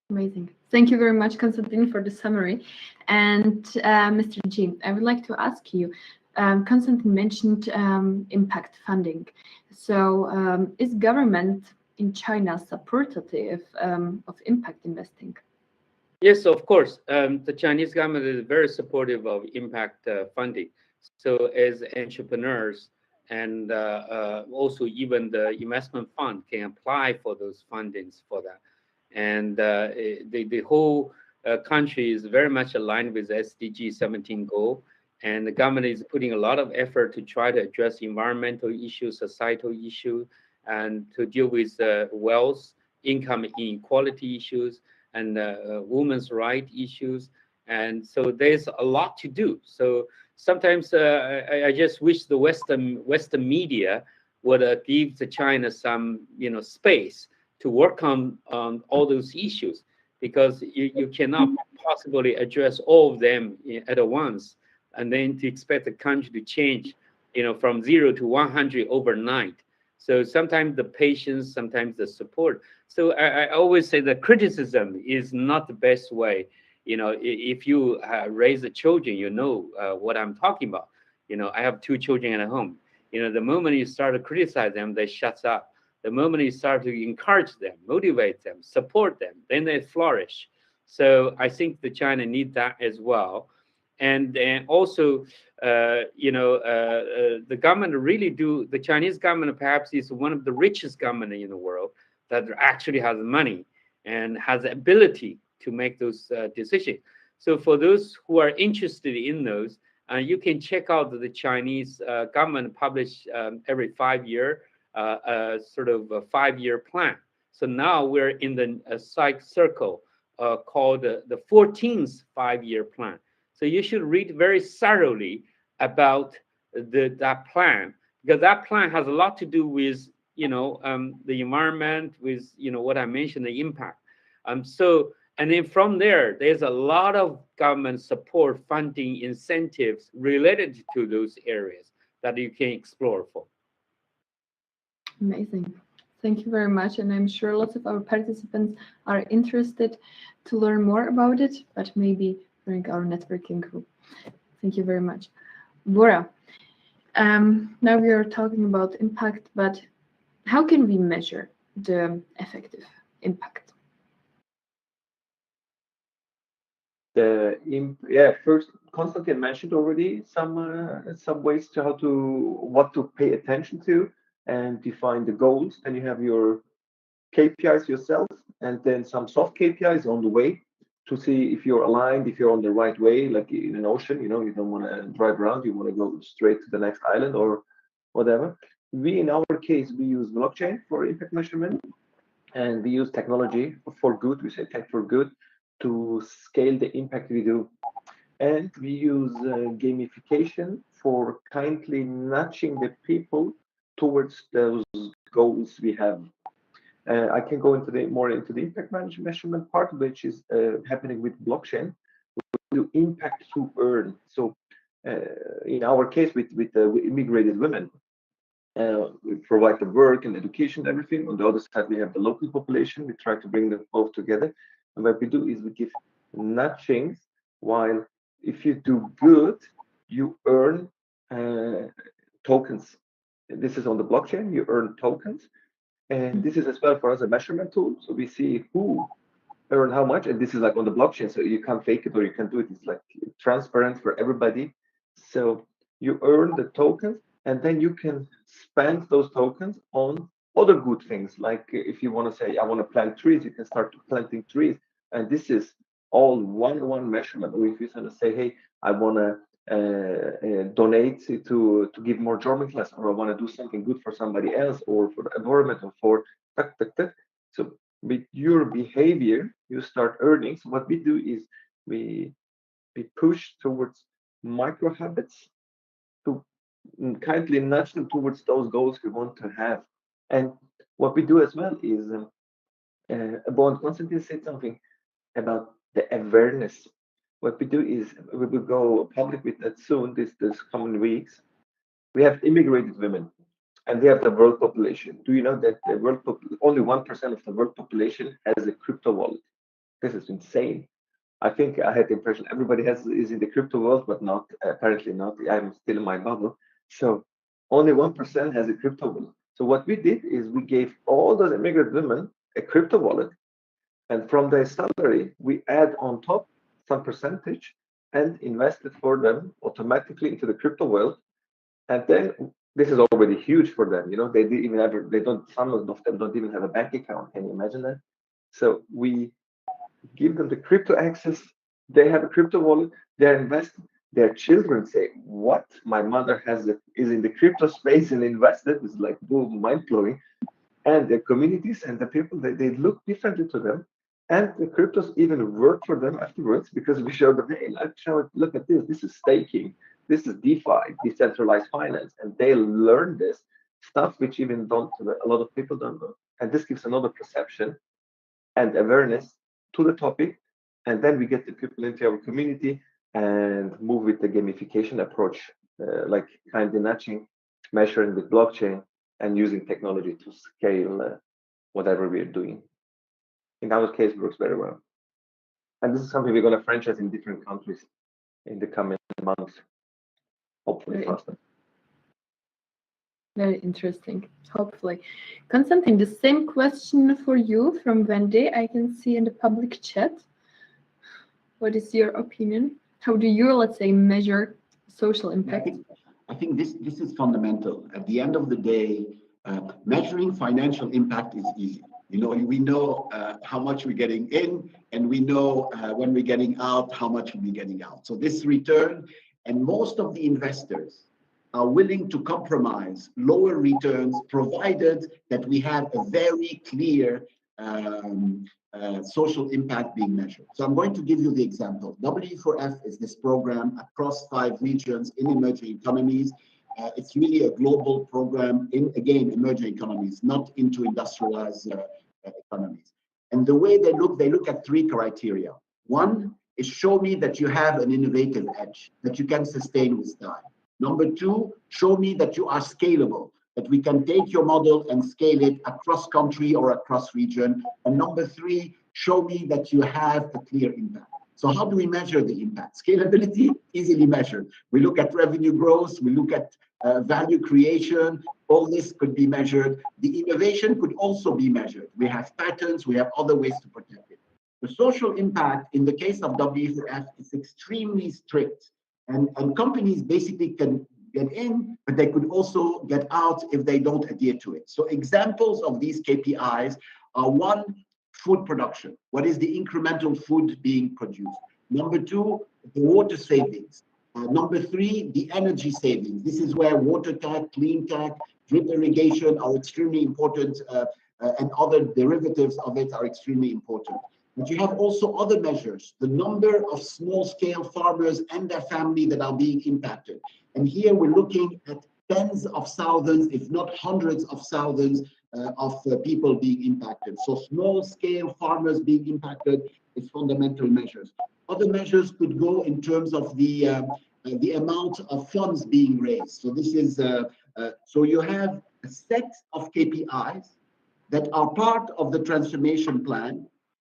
Amazing. Thank you very much, Konstantin, for the summary. And Mr. G, I would like to ask you, Konstantin mentioned impact funding. So is government in China supportive of impact investing? Yes, of course. The Chinese government is very supportive of impact funding. So as entrepreneurs and also even the investment fund can apply for those fundings for that. And the whole country is very much aligned with SDG 17 goal. And the government is putting a lot of effort to try to address environmental issues, societal issues, and to deal with wealth, income inequality issues, and women's rights issues. And so there's a lot to do. So sometimes I just wish the Western media would give the China some space to work on all those issues, because you cannot possibly address all of them at once, and then to expect the country to change from 0 to 100 overnight. So sometimes the patience, sometimes the support. So I always say that criticism is not the best way. If you raise the children, what I'm talking about. I have 2 children at home. The moment you start to criticize them, they shut up. The moment you start to encourage them, motivate them, support them, then they flourish. So I think the China need that as well. And also, the government really do. The Chinese government perhaps is one of the richest government in the world that actually has money and has the ability to make those decisions. So for those who are interested in those, you can check out the Chinese government publish every 5 year sort of a 5-year plan. So now we're in the psych circle called the 14th 5-year plan. So you should read very thoroughly about that plan, because that plan has a lot to do with the environment, with what I mentioned, the impact. And then from there, there's a lot of government support, funding, incentives related to those areas that you can explore for. Amazing. Thank you very much. And I'm sure lots of our participants are interested to learn more about it, but maybe during our networking group. Thank you very much. Bora, now we are talking about impact, but how can we measure the effective impact? First, Konstantin mentioned already some ways to what to pay attention to and define the goals. Then you have your KPIs yourself, and then some soft KPIs on the way to see if you're aligned, if you're on the right way. Like in an ocean, you don't want to drive around, you want to go straight to the next island or whatever. In our case, we use blockchain for impact measurement, and we use technology for good. We say tech for good to scale the impact we do. And we use gamification for kindly nudging the people towards those goals we have. I can go more into the impact measurement part, which is happening with blockchain. We do impact to earn. So in our case, with immigrated women, we provide the work and education, everything. On the other side, we have the local population. We try to bring them both together. And what we do is we give nudgings, while if you do good, you earn tokens. This is on the blockchain, you earn tokens. And this is as well for us a measurement tool. So we see who earn how much. And this is like on the blockchain. So you can't fake it or you can do it. It's like transparent for everybody. So you earn the tokens, and then you can spend those tokens on other good things. Like if you want to say, I want to plant trees, you can start planting trees. And this is all one measurement. Or if you want to say, hey, I want to donate to give more German class, or I want to do something good for somebody else, or for the environment, or for So with your behavior, you start earning. So what we do is we push towards micro habits to kindly nudge them towards those goals we want to have. And what we do as well is, Konstantin said something about the awareness. What we do is we will go public with that soon, this coming weeks. We have immigrated women, and they have the world population. Do you know that the only 1% of the world population has a crypto wallet? This is insane. I think I had the impression everybody is in the crypto world, but not apparently not. I'm still in my bubble. So only 1% has a crypto wallet. So what we did is we gave all those immigrant women a crypto wallet, and from their salary we add on top some percentage and invest it for them automatically into the crypto world. And then this is already huge for them. They didn't even have, some of them don't even have a bank account. Can you imagine that? So we give them the crypto access. They have a crypto wallet. They're invested. Their children say, "What? My mother is in the crypto space and invested." It's like boom, mind blowing. And their communities and the people, they look differently to them. And the cryptos even work for them afterwards, because we show them, hey, look at this. This is staking. This is DeFi, decentralized finance. And they learn this stuff, which even a lot of people don't know. And this gives another perception and awareness to the topic. And then we get the people into our community and move with the gamification approach like kindly nudging, measuring with blockchain, and using technology to scale whatever we are doing. In our case, it works very well. And this is something we're going to franchise in different countries in the coming months, hopefully faster. Very interesting, hopefully. Konstantin, the same question for you from Wendy, I can see in the public chat. What is your opinion? How do you, let's say, measure social impact? I think this is fundamental. At the end of the day, measuring financial impact is easy. You know, we know how much we're getting in, and we know when we're getting out, how much we're getting out. So this return, and most of the investors are willing to compromise lower returns, provided that we have a very clear social impact being measured. So I'm going to give you the example. W4F is this program across 5 regions in emerging economies. It's really a global program in, again, emerging economies, not into industrialized economies. And the way they look at 3 criteria. One is show me that you have an innovative edge that you can sustain with time. Number 2, show me that you are scalable, that we can take your model and scale it across country or across region. And number 3, show me that you have a clear impact. So how do we measure the impact? Scalability, easily measured. We look at revenue growth, we look at value creation, all this could be measured. The innovation could also be measured. We have patents, we have other ways to protect it. The social impact, in the case of W4F, is extremely strict. And companies basically can get in, but they could also get out if they don't adhere to it. So examples of these KPIs are: 1, food production. What is the incremental food being produced? Number 2, the water savings. Number 3, the energy savings. This is where water tech, clean tech, drip irrigation are extremely important, and other derivatives of it are extremely important. But you have also other measures, the number of small-scale farmers and their family that are being impacted. And here we're looking at tens of thousands, if not hundreds of thousands of people being impacted. So small-scale farmers being impacted is fundamental measures. Other measures could go in terms of the amount of funds being raised. So this is so you have a set of KPIs that are part of the transformation plan.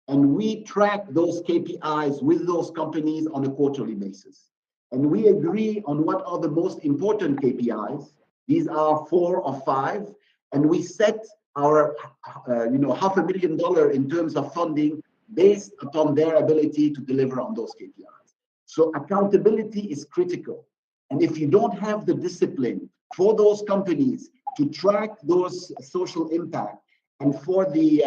And we track those KPIs with those companies on a quarterly basis. And we agree on what are the most important KPIs. These are 4 or 5. And we set our, $500,000 in terms of funding based upon their ability to deliver on those KPIs. So accountability is critical. And if you don't have the discipline for those companies to track those social impact, and for the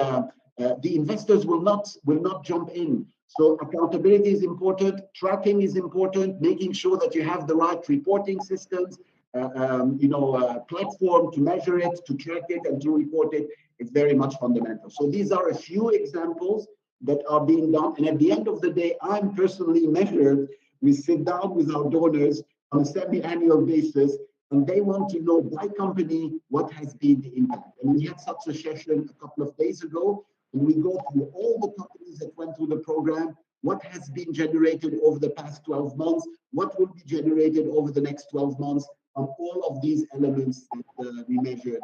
investors will not jump in. So accountability is important, tracking is important, making sure that you have the right reporting systems, platform to measure it, to track it, and to report it. It's very much fundamental. So these are a few examples that are being done. And at the end of the day, I'm personally measured. We sit down with our donors on a semi-annual basis, and they want to know by company what has been the impact. And we had such a session a couple of days ago. And we go through all the companies that went through the program, what has been generated over the past 12 months, what will be generated over the next 12 months, on all of these elements that we measured: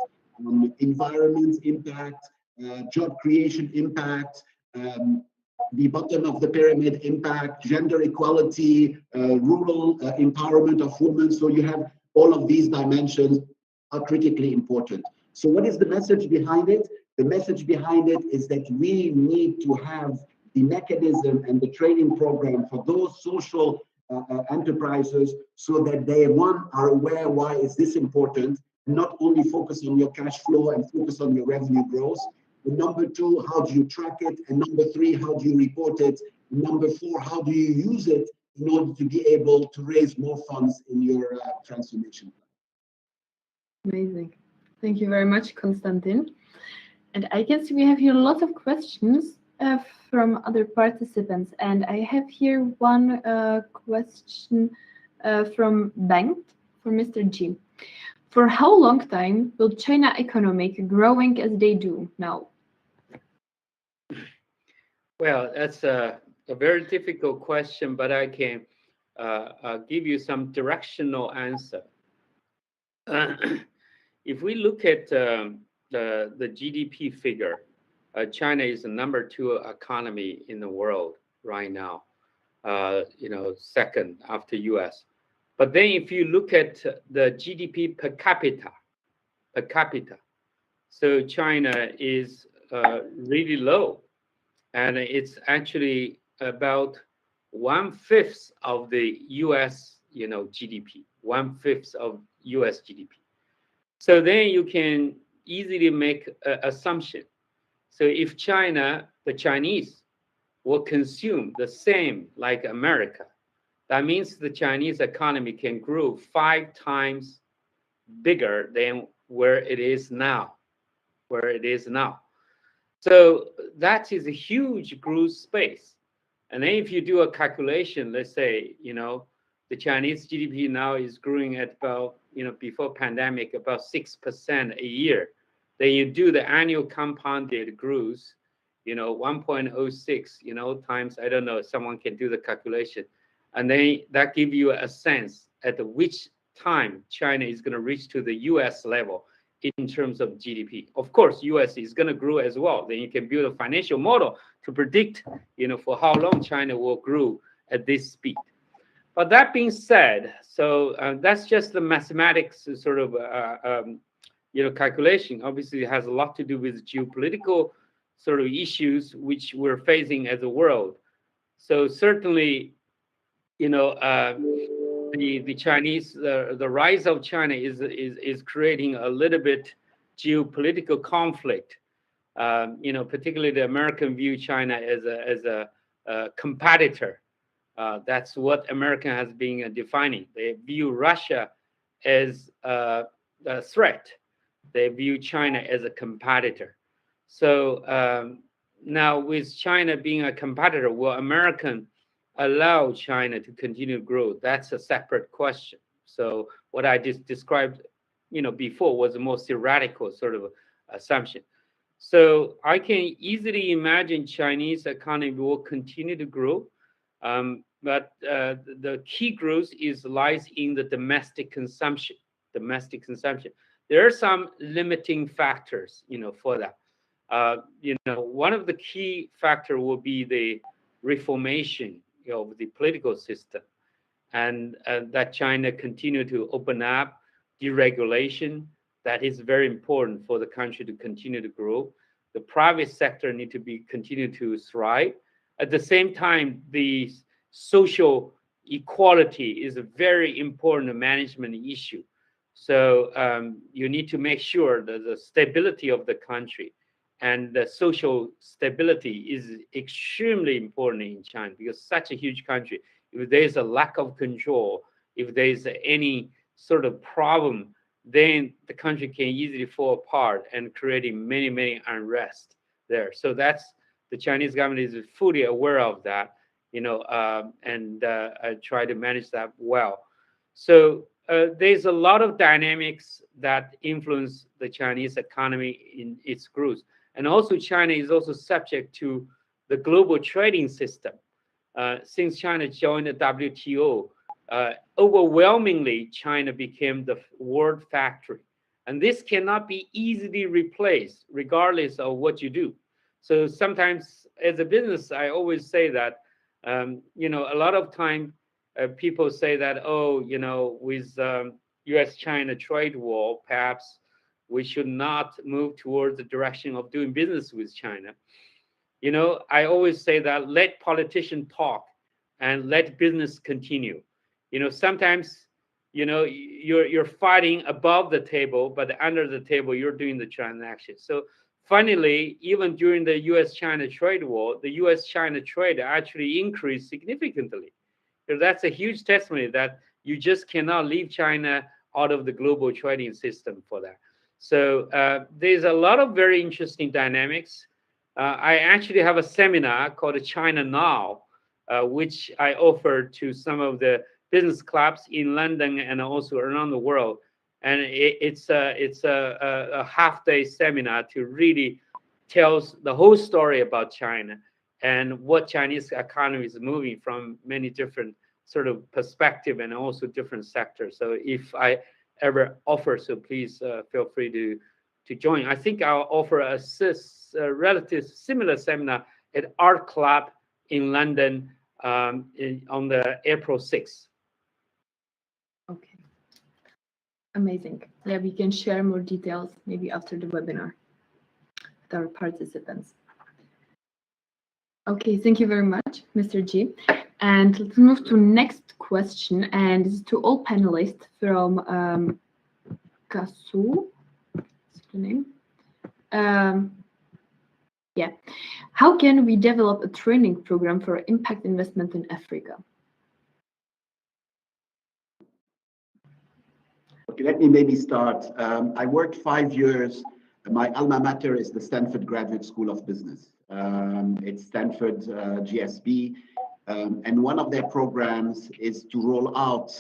environment impact, job creation impact, the bottom of the pyramid impact, gender equality, rural empowerment of women. So you have all of these dimensions are critically important. So what is the message behind it? The message behind it is that we need to have the mechanism and the training program for those social enterprises, so that they, 1, are aware why is this important, and not only focus on your cash flow and focus on your revenue growth. But number 2, how do you track it? And number 3, how do you report it? And number 4, how do you use it in order to be able to raise more funds in your transformation plan? Amazing. Thank you very much, Konstantin. And I can see we have here a lot of questions from other participants. And I have here one question from Bank for Mr. G. For how long time will China economic growing as they do now? Well, that's a very difficult question, but I can give you some directional answer. if we look at the GDP figure, China is the #2 economy in the world right now. Second after US. But then if you look at the GDP per capita, so China is really low, and it's actually about 1/5 of the US, GDP, 1/5 of US GDP. So then you can easily make an assumption. So if the Chinese will consume the same like America, that means the Chinese economy can grow 5 times bigger than where it is now. So that is a huge growth space. And then if you do a calculation, let's say, the Chinese GDP now is growing at about, before pandemic, about 6% a year. Then you do the annual compounded growth, 1.06, times, I don't know, someone can do the calculation. And then that gives you a sense at which time China is going to reach to the US level in terms of GDP. Of course, US is going to grow as well. Then you can build a financial model to predict, for how long China will grow at this speed. But that being said, so that's just the mathematics sort of, calculation. Obviously, it has a lot to do with geopolitical sort of issues which we're facing as a world. So certainly, the Chinese, the rise of China is creating a little bit geopolitical conflict. Particularly the American view China as a competitor. That's what America has been defining. They view Russia as a threat. They view China as a competitor. So now with China being a competitor, will American allow China to continue to grow? That's a separate question. So what I just described, before was a more theoretical sort of assumption. So I can easily imagine Chinese economy will continue to grow, but the key growth lies in the domestic consumption. There are some limiting factors, for that. One of the key factor will be the reformation of the political system, and that China continue to open up, deregulation. That is very important for the country to continue to grow. The private sector need to continue to thrive. At the same time, the social equality is a very important management issue. So you need to make sure that the stability of the country and the social stability is extremely important in China, because such a huge country, if there's a lack of control, if there's any sort of problem, then the country can easily fall apart and creating many, many unrest there. So that's, the Chinese government is fully aware of that, and try to manage that well. So there's a lot of dynamics that influence the Chinese economy in its growth. And also China is also subject to the global trading system. Since China joined the WTO, overwhelmingly, China became the world factory. And this cannot be easily replaced regardless of what you do. So sometimes as a business, I always say that, a lot of time people say that, with US-China trade war, perhaps we should not move towards the direction of doing business with China. I always say that let politicians talk and let business continue. Sometimes, you're fighting above the table, but under the table, you're doing the transaction. So finally, even during the US-China trade war, the US-China trade actually increased significantly. So that's a huge testimony that you just cannot leave China out of the global trading system for that. So there's a lot of very interesting dynamics. I actually have a seminar called China Now, which I offer to some of the business clubs in London and also around the world. And it's a half-day seminar to really tell the whole story about China and what Chinese economy is moving from many different sort of perspective and also different sectors. So if I ever offer. So please feel free to join. I think I'll offer a relative similar seminar at Art Club in London on the April 6th. Okay. Amazing. Yeah, we can share more details maybe after the webinar with our participants. Okay, thank you very much, Mr. G. And let's move to next question, and this is to all panelists from Kasu. What's the name? Yeah. How can we develop a training program for impact investment in Africa? Okay, let me maybe start. I worked 5 years. My alma mater is the Stanford Graduate School of Business. It's Stanford GSB. And one of their programs is to roll out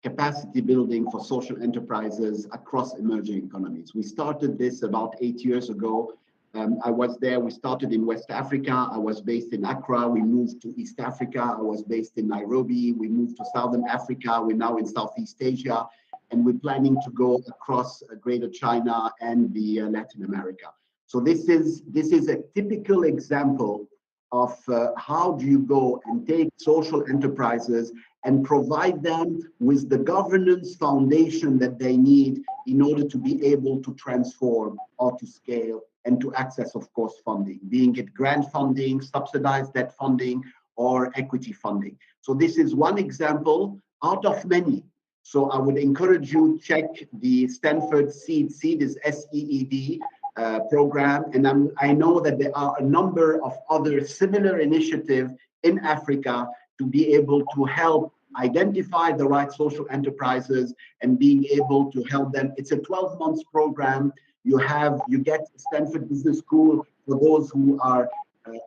capacity building for social enterprises across emerging economies. We started this about 8 years ago. I was there. We started in West Africa. I was based in Accra. We moved to East Africa. I was based in Nairobi. We moved to Southern Africa. We're now in Southeast Asia. And we're planning to go across Greater China and the Latin America. So this is a typical example of how do you go and take social enterprises and provide them with the governance foundation that they need in order to be able to transform or to scale and to access, of course, funding, being it grant funding, subsidized debt funding, or equity funding. So this is one example out of many. So I would encourage you to check the Stanford SEED is SEED program. And I know that there are a number of other similar initiatives in Africa to be able to help identify the right social enterprises and being able to help them. It's a 12-month program. You get Stanford Business School for those who are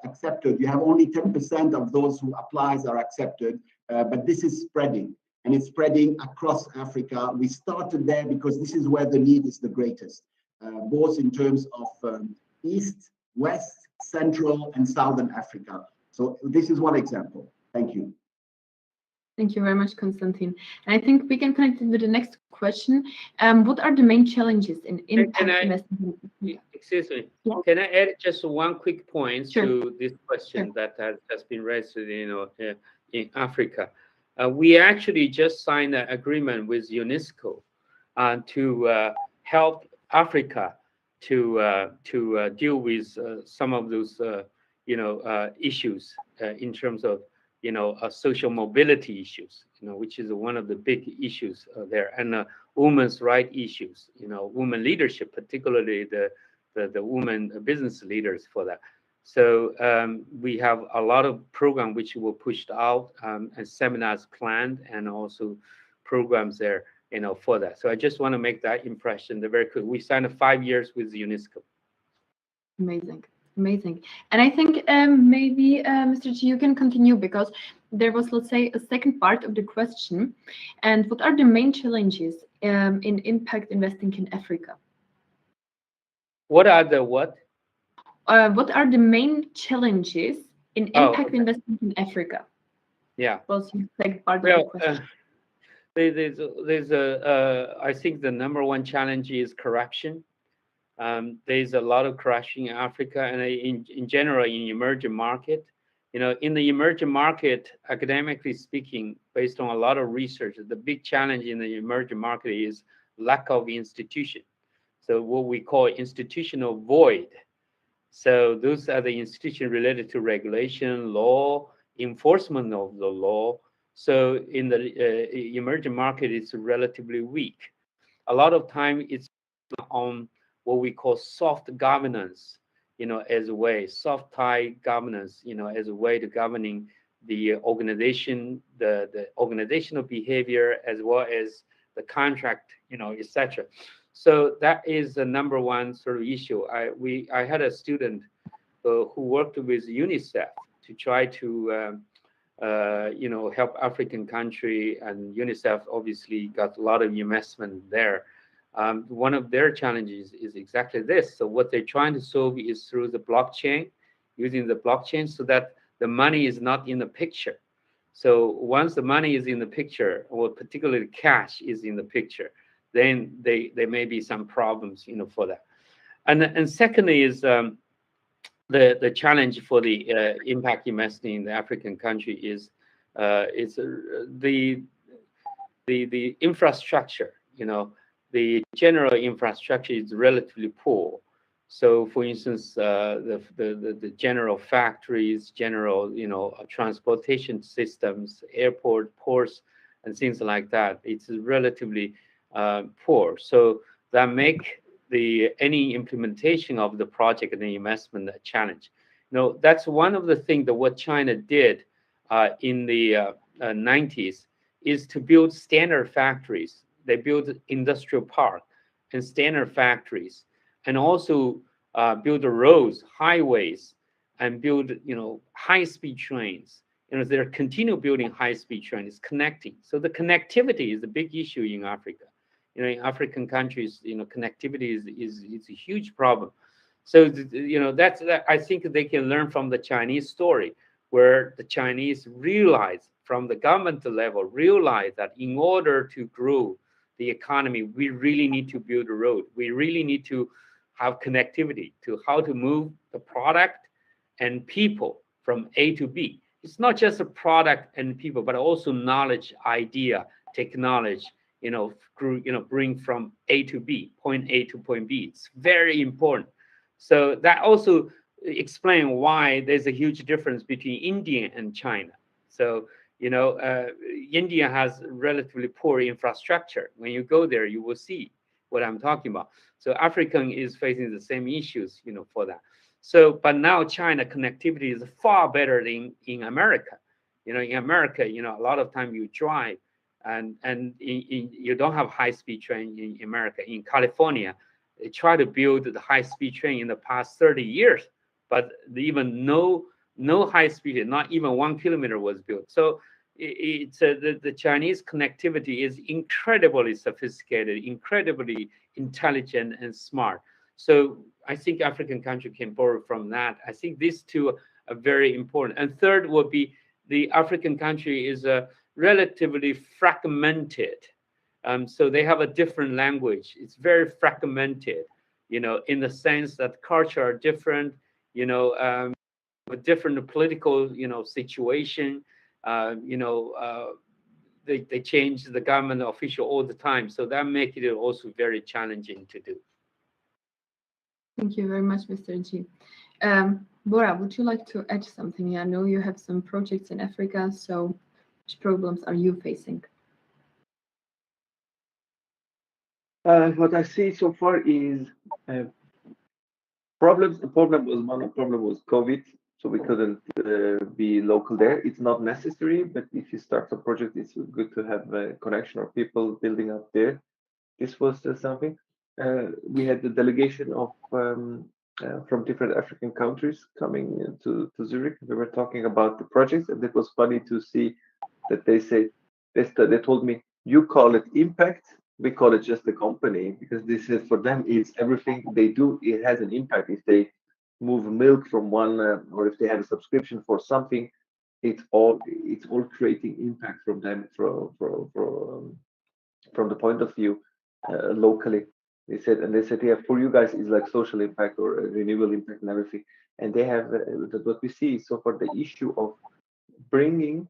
accepted. You have only 10% of those who applies are accepted, but this is spreading. And it's spreading across Africa. We started there because this is where the need is the greatest, both in terms of East, West, Central, and Southern Africa. So this is one example. Thank you. Thank you very much, Konstantin. And I think we can connect it with the next question. What are the main challenges in impact investment? Excuse me. Yeah. Can I add just one quick point Sure. to this question that has been raised, in Africa? We actually just signed an agreement with UNESCO to help Africa to deal with some of those issues in terms of social mobility issues, which is one of the big issues there, and women's rights issues, women leadership, particularly the women business leaders for that. So we have a lot of programs which were pushed out and seminars planned, and also programs there, for that. So I just want to make that impression. They're very good. We signed 5 years with UNESCO. Amazing. Amazing. And I think maybe, Mr. G, you can continue, because there was, let's say, a second part of the question. And what are the main challenges in impact investing in Africa? What are the what? What are the main challenges in impact investing in Africa? Yeah. Was the second part of the question. I think the number one challenge is corruption. There's a lot of corruption in Africa, and in general in emerging market. In the emerging market, academically speaking, based on a lot of research, the big challenge in the emerging market is lack of institution. So what we call institutional void. So those are the institutions related to regulation, law, enforcement of the law. So in the emerging market, it's relatively weak. A lot of time it's on what we call soft governance, as a way, soft tie governance, as a way to governing the organization, the organizational behavior, as well as the contract, etc. So that is the number one sort of issue. I had a student who worked with UNICEF to try to help African country, and UNICEF obviously got a lot of investment there. One of their challenges is exactly this. So what they're trying to solve is through the blockchain, using the blockchain so that the money is not in the picture. So once the money is in the picture, or particularly cash is in the picture, then there may be some problems, for that. And secondly is the challenge for the impact investing in the African country is the infrastructure. The general infrastructure is relatively poor. So, for instance, the general factories, general transportation systems, airport, ports, and things like that, it's relatively poor. So that make any implementation of the project and the investment a challenge. That's one of the things that what China did in the 90s is to build standard factories. They built industrial park and standard factories, and also build the roads, highways, and build high-speed trains. They're continue building high-speed trains, connecting. So the connectivity is a big issue in Africa. In African countries, connectivity is a huge problem. So that's I think they can learn from the Chinese story, where the Chinese realize from the government level that in order to grow the economy, we really need to build a road. We really need to have connectivity to how to move the product and people from A to B. It's not just a product and people, but also knowledge, idea, technology, bring from A to B, point A to point B. It's very important. So that also explains why there's a huge difference between India and China. So, India has relatively poor infrastructure. When you go there, you will see what I'm talking about. So African is facing the same issues, for that. So, but now China connectivity is far better than in America. In America, a lot of time you drive and you don't have high-speed train in America. In California, they try to build the high-speed train in the past 30 years, but even no high-speed, not even 1 kilometer was built. So it's the Chinese connectivity is incredibly sophisticated, incredibly intelligent and smart. So I think African country can borrow from that. I think these two are very important. And third would be the African country is relatively fragmented. So they have a different language. It's very fragmented, in the sense that culture are different, with different political, situation. They change the government official all the time. So that makes it also very challenging to do. Thank you very much, Mr. G. Bora, would you like to add something? I know you have some projects in Africa, so which problems are you facing? What I see so far is problems. The problem was COVID, so we couldn't be local there. It's not necessary, but if you start a project, it's good to have a connection or people building up there. This was something. We had the delegation of from different African countries coming to Zurich. We were talking about the projects, and it was funny to see that they told me, you call it impact, we call it just a company, because this is for them is everything they do. It has an impact. If they move milk from one, or if they have a subscription for something, it's all creating impact from them from the point of view locally. They said, yeah, for you guys is like social impact or renewable impact and everything. And they have what we see so far, the issue of bringing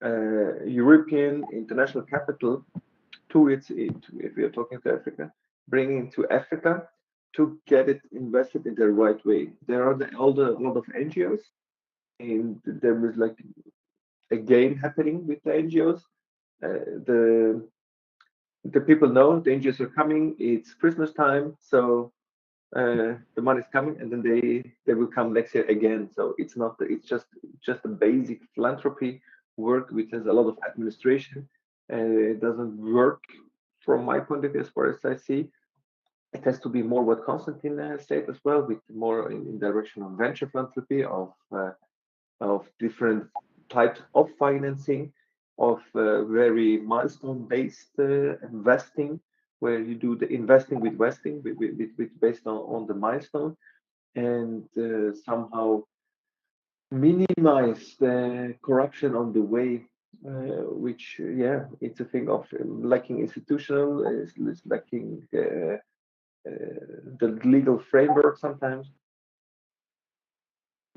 European international capital to if we are talking to Africa, bringing to Africa to get it invested in the right way. There are a lot of NGOs, and there is like a game happening with the NGOs. The people know the NGOs are coming. It's Christmas time, so the money is coming, and then they will come next year again. So it's not it's just a basic philanthropy work which has a lot of administration, and it doesn't work from my point of view as far as I see. It has to be more what Konstantin said as well, with more in direction of venture philanthropy, of different types of financing, of very milestone-based investing, where you do the investing with vesting, based on the milestone, and somehow minimize the corruption on the way which yeah, it's a thing of lacking institutional, is lacking the legal framework sometimes.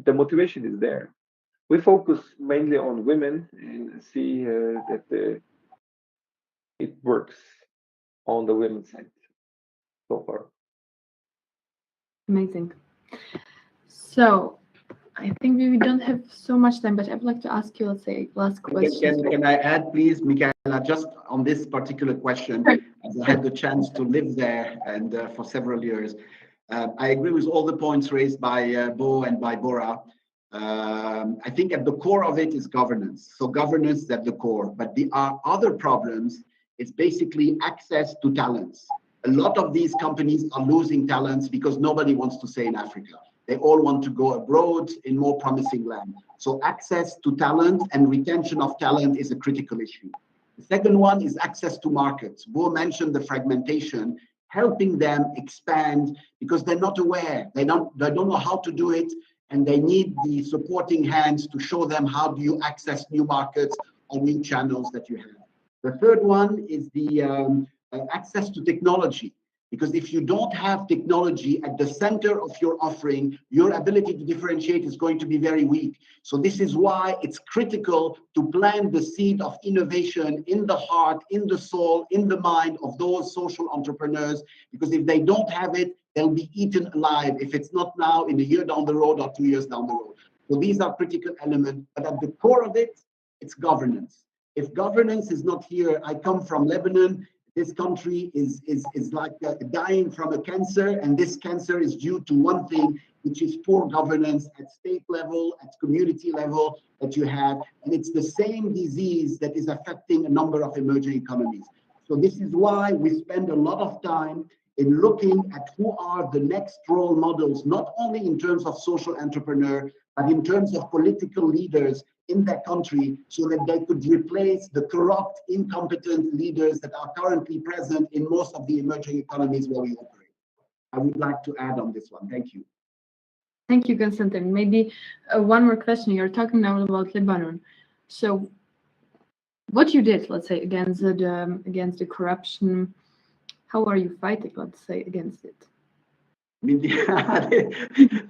The motivation is there. We focus mainly on women and see that it works on the women's side so far. Amazing. So I think we don't have so much time, but I'd like to ask you, let's say, last question. Can I add, please, Michaela, just on this particular question, as I had the chance to live there and for several years. I agree with all the points raised by Bo and by Bora. I think at the core of it is governance. So governance is at the core, but the other problems is basically access to talents. A lot of these companies are losing talents because nobody wants to stay in Africa. They all want to go abroad in more promising land. So access to talent and retention of talent is a critical issue. The second one is access to markets. Bo mentioned the fragmentation, helping them expand because they're not aware. They don't know how to do it, and they need the supporting hands to show them how do you access new markets or new channels that you have. The third one is the access to technology. Because if you don't have technology at the center of your offering, your ability to differentiate is going to be very weak. So this is why it's critical to plant the seed of innovation in the heart, in the soul, in the mind of those social entrepreneurs. Because if they don't have it, they'll be eaten alive. If it's not now, in a year down the road or 2 years down the road. So these are critical elements. But at the core of it, it's governance. If governance is not here, I come from Lebanon. This country is like dying from a cancer, and this cancer is due to one thing, which is poor governance at state level, at community level that you have. And it's the same disease that is affecting a number of emerging economies. So this is why we spend a lot of time in looking at who are the next role models, not only in terms of social entrepreneur, but in terms of political leaders in that country, so that they could replace the corrupt, incompetent leaders that are currently present in most of the emerging economies where we operate. I would like to add on this one. Thank you. Thank you, Constantine. Maybe one more question. You're talking now about Lebanon. So what you did, let's say, against the corruption, how are you fighting, let's say, against it? I mean,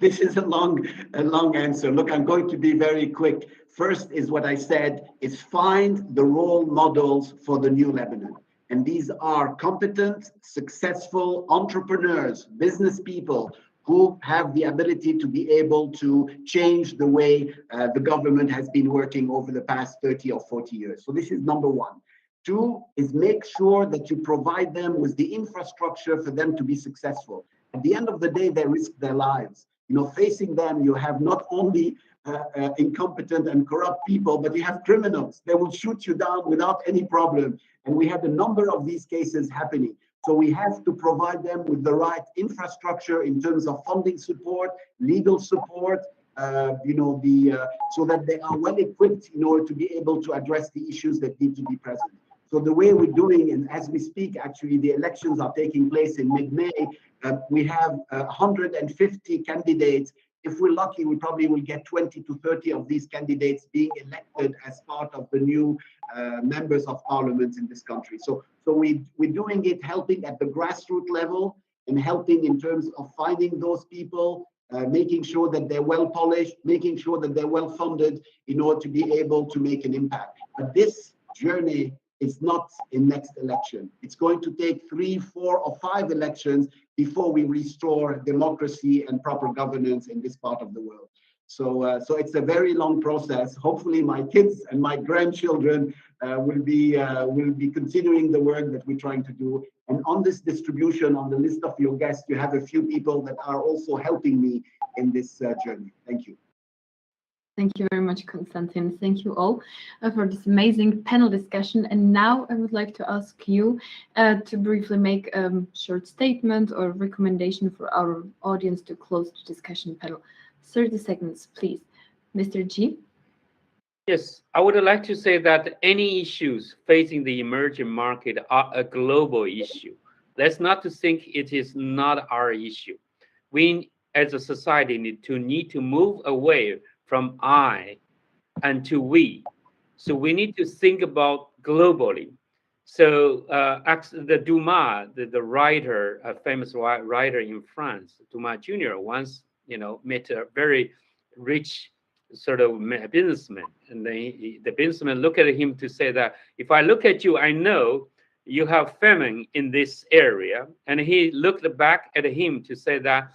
this is a long answer. Look, I'm going to be very quick. First is what I said, is find the role models for the new Lebanon. And these are competent, successful entrepreneurs, business people who have the ability to be able to change the way the government has been working over the past 30 or 40 years. So this is number one. Two is make sure that you provide them with the infrastructure for them to be successful. At the end of the day, they risk their lives. You know, facing them, you have not only incompetent and corrupt people, but you have criminals. They will shoot you down without any problem. And we had a number of these cases happening. So we have to provide them with the right infrastructure in terms of funding support, legal support, so that they are well equipped in order to be able to address the issues that need to be present. So the way we're doing, and as we speak, actually, the elections are taking place in mid-May. We have 150 candidates. If we're lucky, we probably will get 20 to 30 of these candidates being elected as part of the new members of parliament in this country. So we're doing it, helping at the grassroots level and helping in terms of finding those people, making sure that they're well polished, making sure that they're well funded in order to be able to make an impact. But this journey is not in next election. It's going to take 3, 4, or 5 elections before we restore democracy and proper governance in this part of the world. So it's a very long process. Hopefully my kids and my grandchildren will be continuing the work that we're trying to do. And on this distribution, on the list of your guests, you have a few people that are also helping me in this journey. Thank you. Thank you very much, Constantine. Thank you all for this amazing panel discussion. And now I would like to ask you to briefly make a short statement or recommendation for our audience to close the discussion panel. 30 seconds, please. Mr. G. Yes, I would like to say that any issues facing the emerging market are a global issue. Let's not to think it is not our issue. We as a society need to move away from I and to we. So we need to think about globally. So the Dumas, the writer, a famous writer in France, Dumas Jr. once, met a very rich sort of businessman, and then the businessman looked at him to say that if I look at you, I know you have famine in this area, and he looked back at him to say that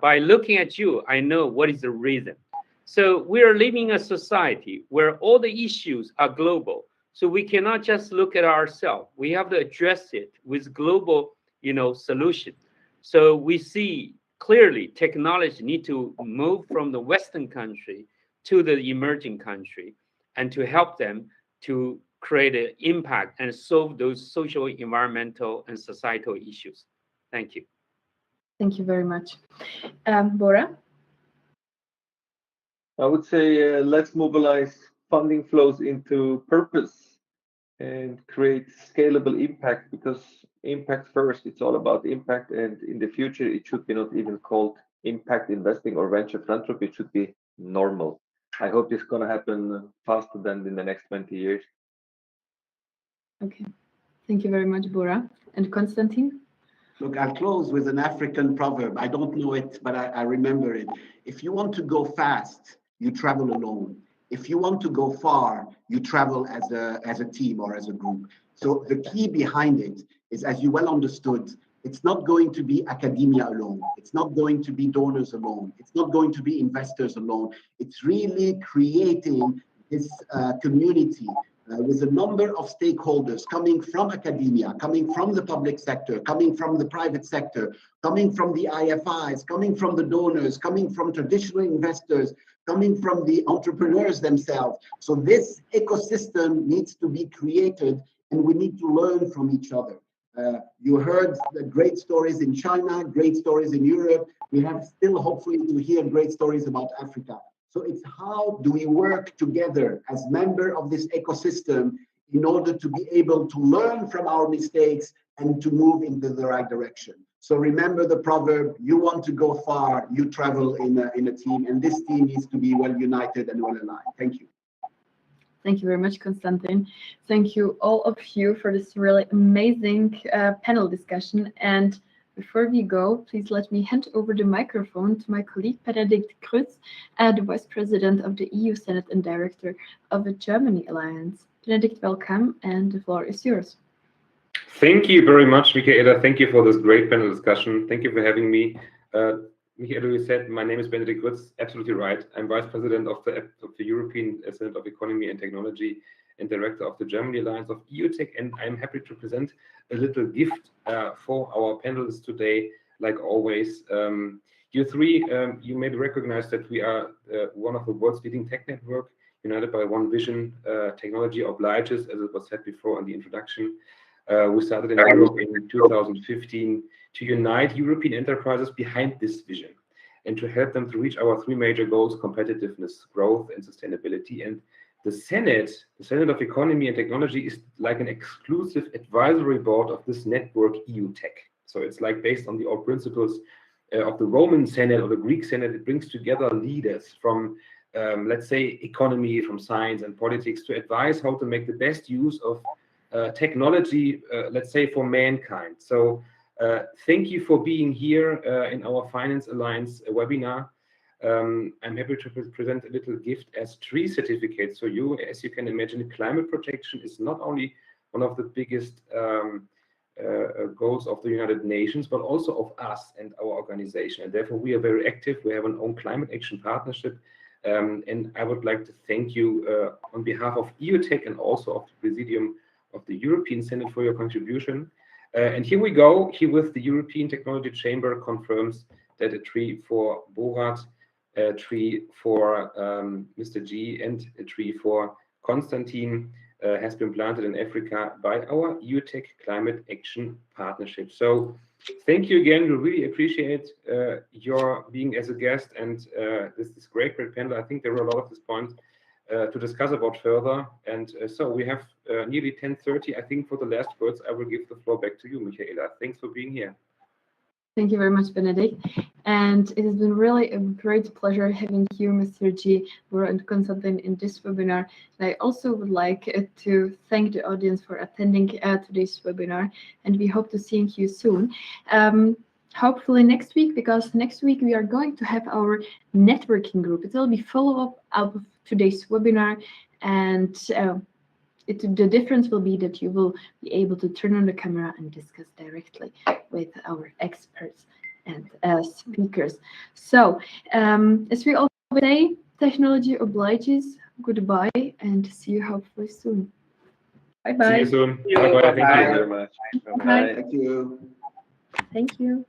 by looking at you, I know what is the reason. So we are living in a society where all the issues are global. So we cannot just look at ourselves. We have to address it with global, solution. So we see clearly technology need to move from the Western country to the emerging country, and to help them to create an impact and solve those social, environmental, and societal issues. Thank you. Thank you very much. Bora? I would say let's mobilize funding flows into purpose and create scalable impact, because impact first, it's all about impact. And in the future, it should be not even called impact investing or venture philanthropy. It should be normal. I hope this is going to happen faster than in the next 20 years. Okay. Thank you very much, Bora. And Konstantin? Look, I'll close with an African proverb. I don't know it, but I remember it. If you want to go fast, you travel alone. If you want to go far, you travel as a team or as a group. So the key behind it is, as you well understood, it's not going to be academia alone. It's not going to be donors alone. It's not going to be investors alone. It's really creating this community with a number of stakeholders coming from academia, coming from the public sector, coming from the private sector, coming from the IFIs, coming from the donors, coming from traditional investors, coming from the entrepreneurs themselves. So this ecosystem needs to be created, and we need to learn from each other. You heard the great stories in China, great stories in Europe. We have still hopefully to hear great stories about Africa. So it's how do we work together as members of this ecosystem in order to be able to learn from our mistakes and to move into the right direction. So remember the proverb, you want to go far, you travel in a team, and this team needs to be well united and well aligned. Thank you. Thank you very much, Konstantin. Thank you all of you for this really amazing panel discussion. And before we go, please let me hand over the microphone to my colleague, Benedikt Krütz, the Vice President of the EU Senate and Director of the Germany Alliance. Benedikt, welcome, and the floor is yours. Thank you very much, Michaela. Thank you for this great panel discussion. Thank you for having me. Michaela, you said my name is Benedikt Krütz. Absolutely right. I'm Vice President of the European Senate of Economy and Technology and Director of the Germany Alliance of EUTech, and I'm happy to present a little gift for our panelists today. Like always, you three, you may recognize that we are one of the world's leading tech network, united by one vision. Technology obliges, as it was said before in the introduction. We started in Europe in 2015 to unite European enterprises behind this vision and to help them to reach our three major goals: competitiveness, growth, and sustainability. And the Senate of Economy and Technology, is like an exclusive advisory board of this network EUTech. So it's like based on the old principles of the Roman Senate or the Greek Senate. It brings together leaders from, let's say, economy, from science and politics, to advise how to make the best use of technology, let's say, for mankind. So thank you for being here in our Finance Alliance webinar. I'm happy to present a little gift as tree certificates for you. As you can imagine, climate protection is not only one of the biggest goals of the United Nations, but also of us and our organization. And therefore, we are very active. We have an own climate action partnership. And I would like to thank you on behalf of EUTech and also of the Presidium of the European Senate for your contribution. And here we go. Here with the European Technology Chamber confirms that a tree for Borat, a tree for Mr. G, and a tree for Konstantin has been planted in Africa by our EUTech Climate Action Partnership. So thank you again. We really appreciate your being as a guest and this great panel. I think there were a lot of these points to discuss about further. And so we have nearly 10:30. I think for the last words, I will give the floor back to you, Michaela. Thanks for being here. Thank you very much, Benedict. And it has been really a great pleasure having you, Mr. G, and consultant in this webinar. And I also would like to thank the audience for attending today's webinar, and we hope to see you soon. Hopefully next week, because next week we are going to have our networking group. It will be follow-up of today's webinar, and the difference will be that you will be able to turn on the camera and discuss directly with our experts and speakers. So, as we always say, technology obliges. Goodbye, and see you hopefully soon. Bye-bye. See you soon. Bye-bye. Thank you very much. Bye. Thank you. Thank you.